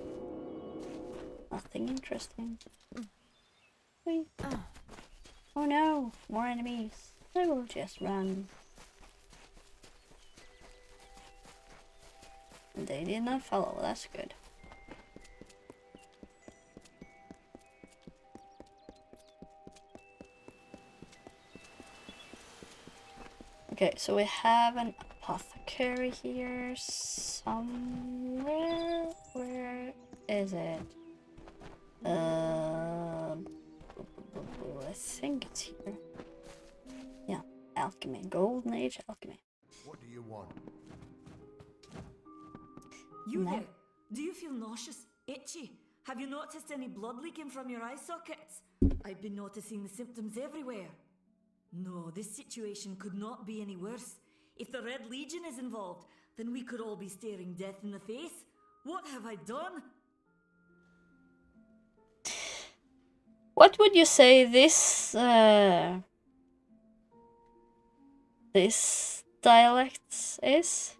Nothing interesting. Wait. Oh no, more enemies. I will just run. They did not follow, that's good. Okay, so we have an apothecary here somewhere. Where is it? I think it's here. Yeah, alchemy, golden age alchemy. What do you want? You No. there? Do you feel nauseous? Itchy? Have you noticed any blood leaking from your eye sockets? I've been noticing the symptoms everywhere. No, this situation could not be any worse. If the Red Legion is involved, then we could all be staring death in the face. What have I done? What would you say this this dialect is?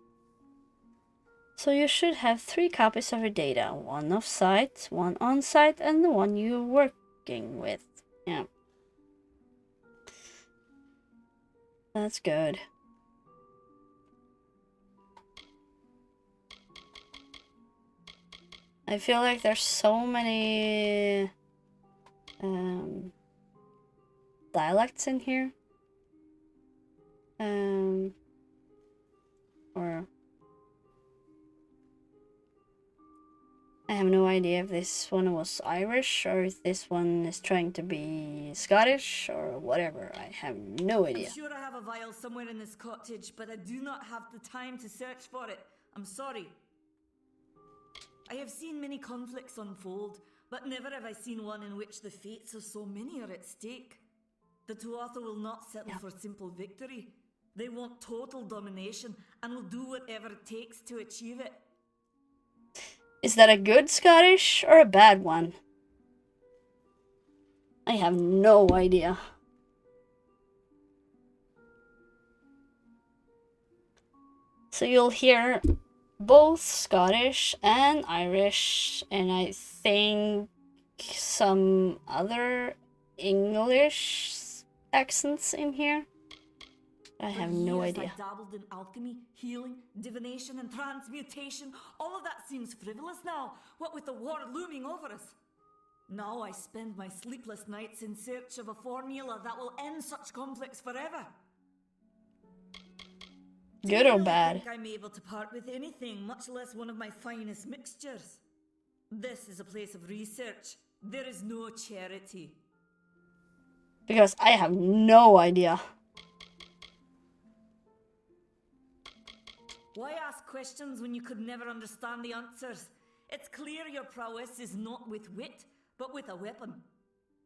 So you should have 3 copies of your data, one off-site, one on-site, and the one you're working with. Yeah. That's good. I feel like there's so many dialects in here. Or I have no idea if this one was Irish or if this one is trying to be Scottish or whatever. I have no idea. I'm sure I have a vial somewhere in this cottage, but I do not have the time to search for it. I'm sorry. I have seen many conflicts unfold, but never have I seen one in which the fates of so many are at stake. The Tuatha will not settle for simple victory. They want total domination and will do whatever it takes to achieve it. Is that a good Scottish or a bad one? I have no idea. So you'll hear both Scottish and Irish, and I think some other English accents in here. I have no idea. I dabbled in alchemy, healing, divination, and transmutation. All of that seems frivolous now, what with the war looming over us. Now I spend my sleepless nights in search of a formula that will end such conflicts forever. Good or I bad? think I'm able to part with anything, much less one of my finest mixtures. This is a place of research. There is no charity. Because I have no idea. Why ask questions when you could never understand the answers? It's clear your prowess is not with wit, but with a weapon.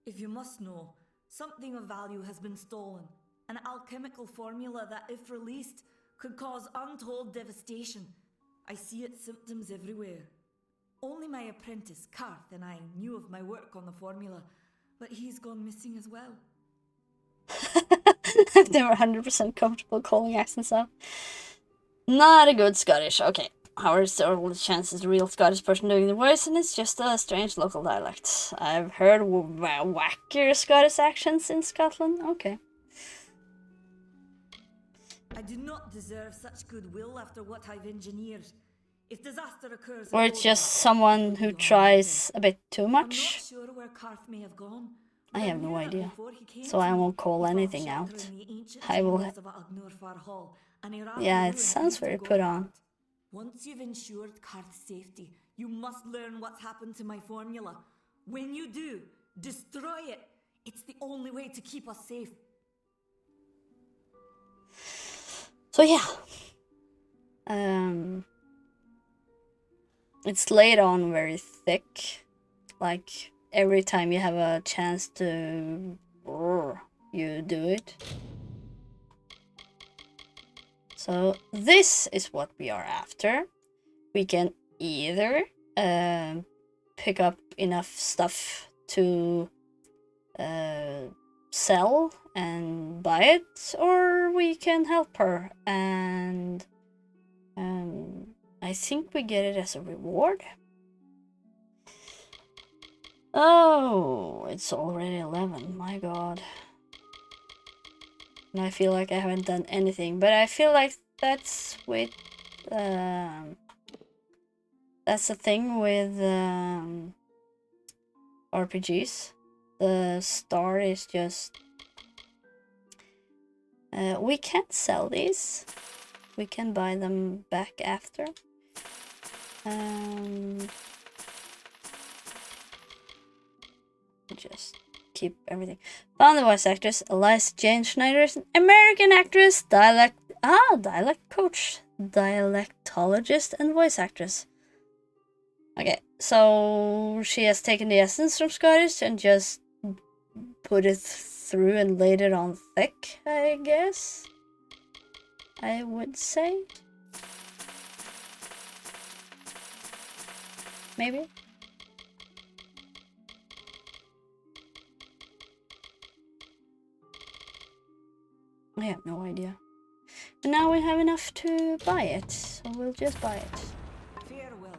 If you must know, something of value has been stolen. An alchemical formula that, if released, could cause untold devastation. I see its symptoms everywhere. Only my apprentice, Karth, and I knew of my work on the formula, but he's gone missing as well. I've never 100% comfortable calling accents out. Not a good Scottish. Okay. How are the chances the real Scottish person doing the voice, and it's just a strange local dialect. I've heard wackier Scottish accents in Scotland. Okay. I do not deserve such goodwill after what I've engineered. If disaster occurs, Or it's just someone who tries a bit too much. I'm not sure where Karth may have gone. I have no idea. So I won't call anything out. I will. Yeah, it sounds very put on. Once you've ensured Karth's safety, you must learn what's happened to my formula. When you do, destroy it. It's the only way to keep us safe. So yeah. It's laid on very thick. Like, every time you have a chance to, you do it. So this is what we are after. We can either pick up enough stuff to sell and buy it, or we can help her, and I think we get it as a reward. Oh, it's already 11, my god. And I feel like I haven't done anything, but I feel like that's with that's the thing with RPGs. The star is just we can't sell these. We can buy them back after. Just keep everything. Found the voice actress Eliza Jane Schneider is an American actress, dialect coach, dialectologist, and voice actress. Okay, so she has taken the essence from Scottish and just put it through and laid it on thick, I guess. I would say. Maybe. I have no idea. And now we have enough to buy it, so we'll just buy it. Farewell.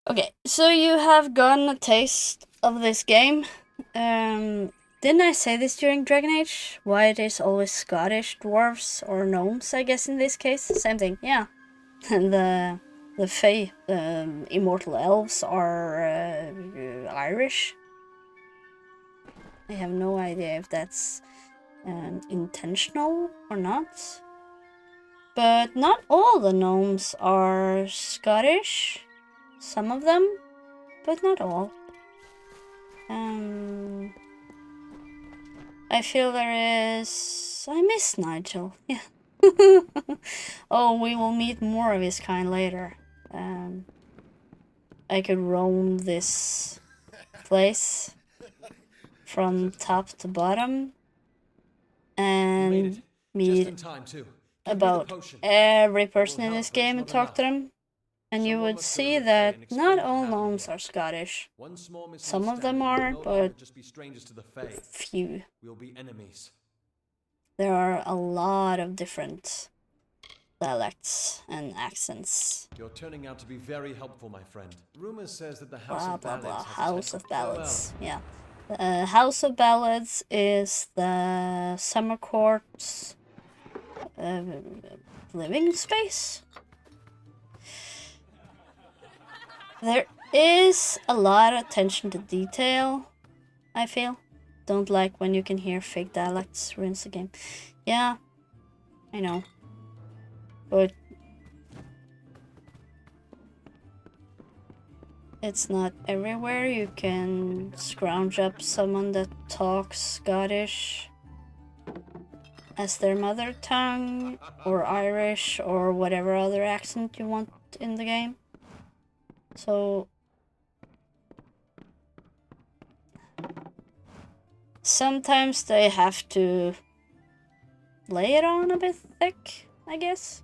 Okay, so you have gotten a taste of this game. Didn't I say this during Dragon Age? Why it is always Scottish dwarves or gnomes, I guess in this case. Same thing, yeah. And the Fae, immortal elves are Irish. I have no idea if that's intentional or not. But not all the gnomes are Scottish. Some of them, but not all. I feel there is... I miss Nigel, yeah. Oh, we will meet more of his kind later. I could roam this place from top to bottom and meet about every person in this game and talk to them. And you would see that not all gnomes are Scottish. Some of them are, but few. There are a lot of different dialects and accents. You're turning out to be very helpful, my friend. Rumor says that the House of Ballads. House of Ballads, yeah. The House of Ballads is the Summer Court's living space. There is a lot of attention to detail, I feel. Don't like when you can hear fake dialects ruins the game. Yeah, I know. But it's not everywhere you can scrounge up someone that talks Scottish as their mother tongue, or Irish, or whatever other accent you want in the game. So sometimes they have to lay it on a bit thick, I guess.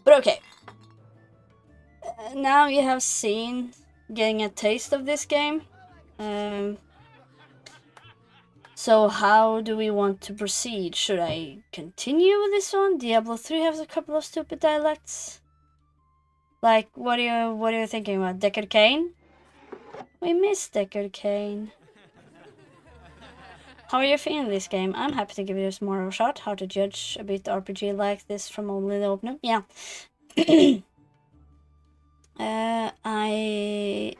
But okay. Now you have seen, getting a taste of this game. So how do we want to proceed? Should I continue with this one? Diablo 3 has a couple of stupid dialects. Like, what are you thinking about? Deckard Cain? We miss Deckard Cain. How are you feeling this game? I'm happy to give this more of a shot. How to judge a bit RPG like this from only the opening? Yeah. I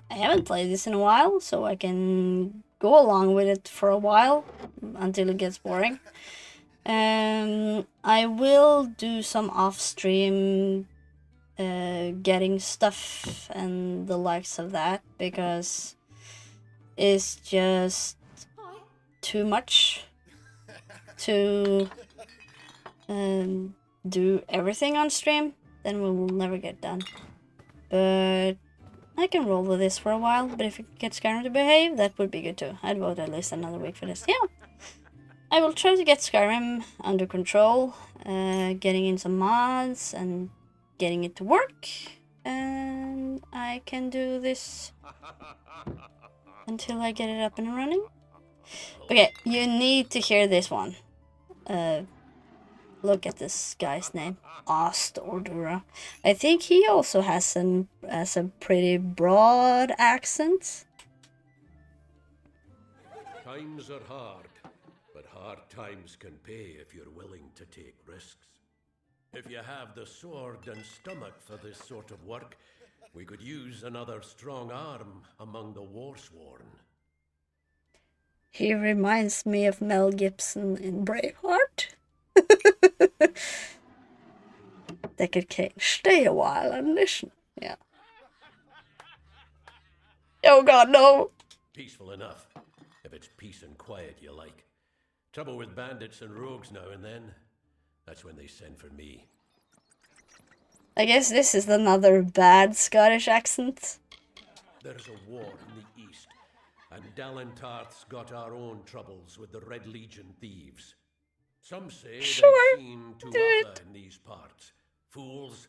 haven't played this in a while, so I can go along with it for a while until it gets boring. I will do some off-stream getting stuff and the likes of that, because it's just too much to do everything on stream, then we will never get done. But I can roll with this for a while, but if you get Skyrim to behave, that would be good too. I'd vote at least another week for this. Yeah. I will try to get Skyrim under control, getting in some mods and getting it to work. And I can do this until I get it up and running. Okay, you need to hear this one. Look at this guy's name, Ostordura. I think he also has a pretty broad accent. Times are hard, but hard times can pay if you're willing to take risks. If you have the sword and stomach for this sort of work, we could use another strong arm among the Warsworn. He reminds me of Mel Gibson in Braveheart. They could stay a while and listen. Yeah. Oh god, no! Peaceful enough, if it's peace and quiet you like. Trouble with bandits and rogues now and then, that's when they send for me. I guess this is another bad Scottish accent. There's a war in the east, and Dalentarth's got our own troubles with the Red Legion thieves. Some say they've seen Tuatha in these parts. Fools,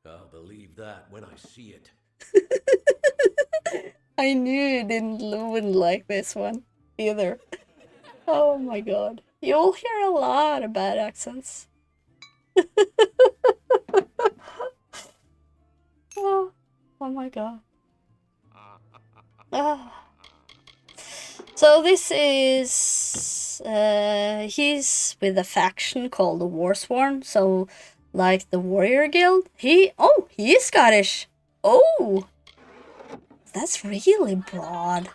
I'll believe that when I see it. I knew you wouldn't like this one either. Oh my god. You'll hear a lot of bad accents. Oh my god. So this is he's with a faction called the Warsworn, so like the Warrior Guild. He is Scottish. Oh, that's really broad.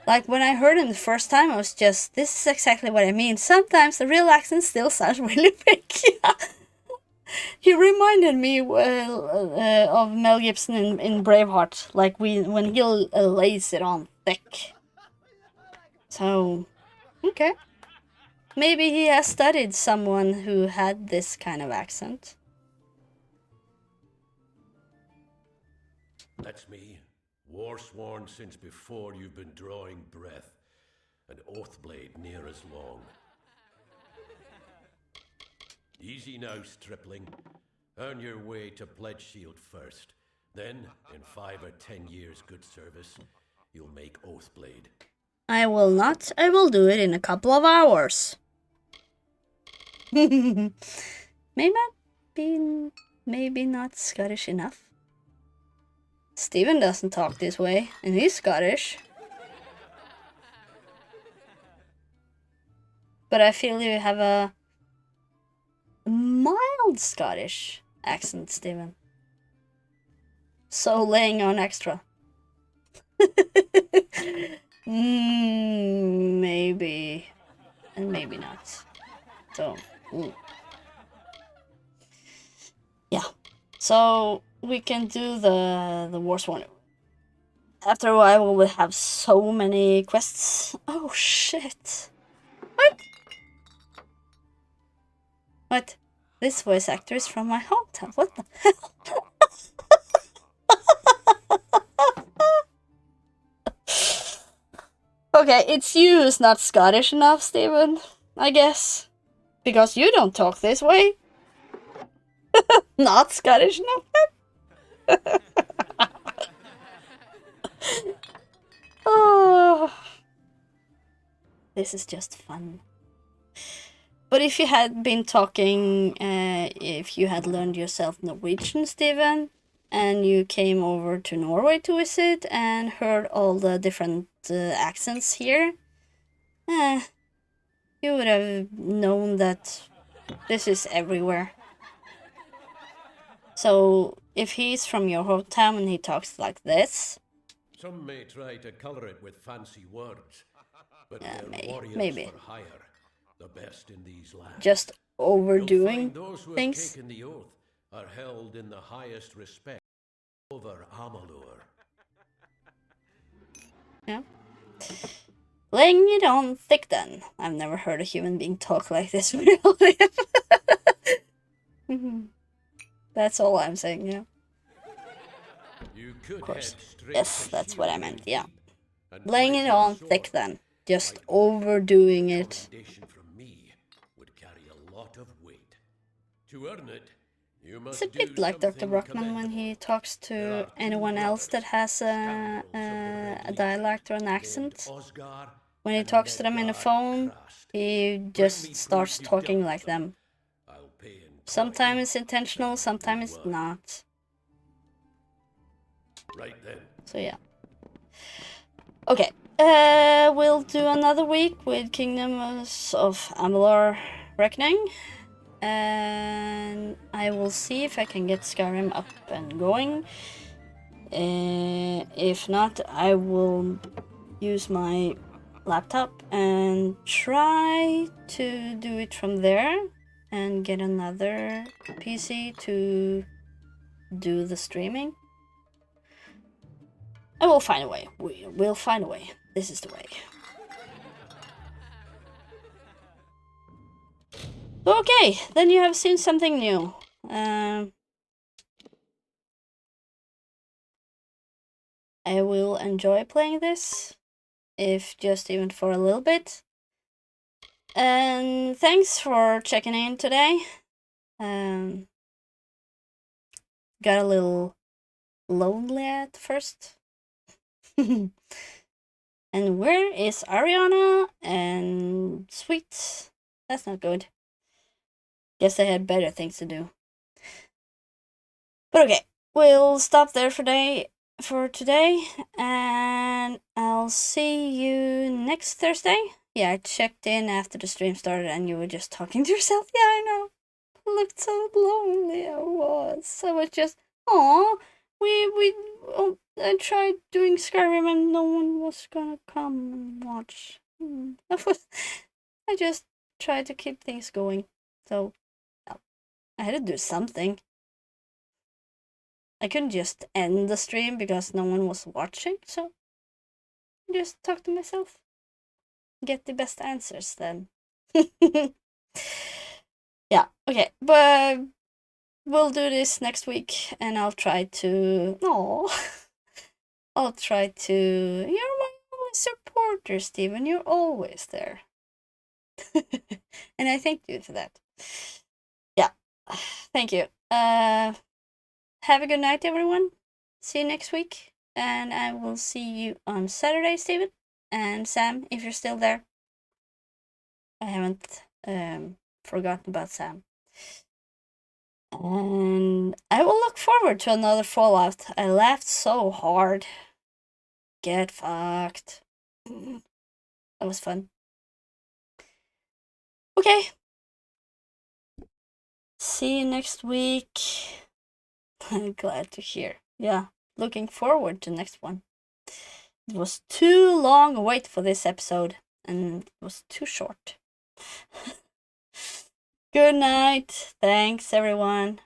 Like when I heard him the first time, I was just, this is exactly what I mean. Sometimes the real accent still sounds really fake. He reminded me of Mel Gibson in Braveheart, like when he lays it on thick. So, okay. Maybe he has studied someone who had this kind of accent. That's me. Warsworn since before you've been drawing breath. An Oathblade near as long. Easy now, stripling. Earn your way to Pledge Shield first. Then, in 5 or 10 years' good service, you'll make Oathblade. I will not. I will do it in a couple of hours. Maybe not Scottish enough. Stephen doesn't talk this way, and he's Scottish. But I feel you have a mild Scottish accent, Stephen. So laying on extra. Maybe. And maybe not. So, yeah. So we can do the worst one. After a while we will have so many quests. Oh shit. What? What? This voice actor is from my hometown. What the hell? Okay, it's you who's not Scottish enough, Stephen, I guess. Because you don't talk this way. Not Scottish enough. Oh, this is just fun. But if you had been talking, if you had learned yourself Norwegian, Stephen, and you came over to Norway to visit and heard all the different accents here, you would have known that this is everywhere. So if he's from your hometown and he talks like this, some may try to color it with fancy words, but they're warriors maybe. for hire, the best in these lands. Just overdoing those who things. have taken the oath are held in the highest respect over Amalur. Yeah. Laying it on thick then. I've never heard a human being talk like this in real life. That's all I'm saying, yeah. Of course. Yes, that's what I meant, yeah. Laying it on thick then. Just overdoing it. From me would carry a lot of weight. To earn it, you must It's a bit like Dr. Brockman when he talks to anyone else that has a dialect or an accent. When he talks to them in the phone, he just starts talking like them. Sometimes it's intentional, sometimes it's not. Right then. So yeah. Okay, we'll do another week with Kingdoms of Amalur Reckoning. And I will see if I can get Skyrim up and going. If not, I will use my laptop and try to do it from there and get another PC to do the streaming. I will find a way. We will find a way. This is the way. Okay, then you have seen something new. I will enjoy playing this, if just even for a little bit. And thanks for checking in today. Got a little lonely at first. And where is Ariana and Sweet? That's not good. Guess they had better things to do. But okay, we'll stop there for today, and I'll see you next Thursday. Yeah, I checked in after the stream started and you were just talking to yourself. Yeah, I know. I looked so lonely I was. I was just, aw, I tried doing Skyrim and no one was gonna come and watch. I just tried to keep things going. So, I had to do something. I couldn't just end the stream because no one was watching, so I just talk to myself. Get the best answers then. Yeah, okay, but we'll do this next week and I'll try to... I'll try to... You're my only supporter, Steven. You're always there. And I thank you for that. Yeah, thank you. Have a good night, everyone. See you next week. And I will see you on Saturday, Steven. And Sam, if you're still there. I haven't forgotten about Sam. And I will look forward to another Fallout. I laughed so hard. Get fucked. That was fun. Okay. See you next week. I'm glad to hear. Yeah, looking forward to next one. It was too long a wait for this episode, and it was too short. Good night. Thanks, everyone.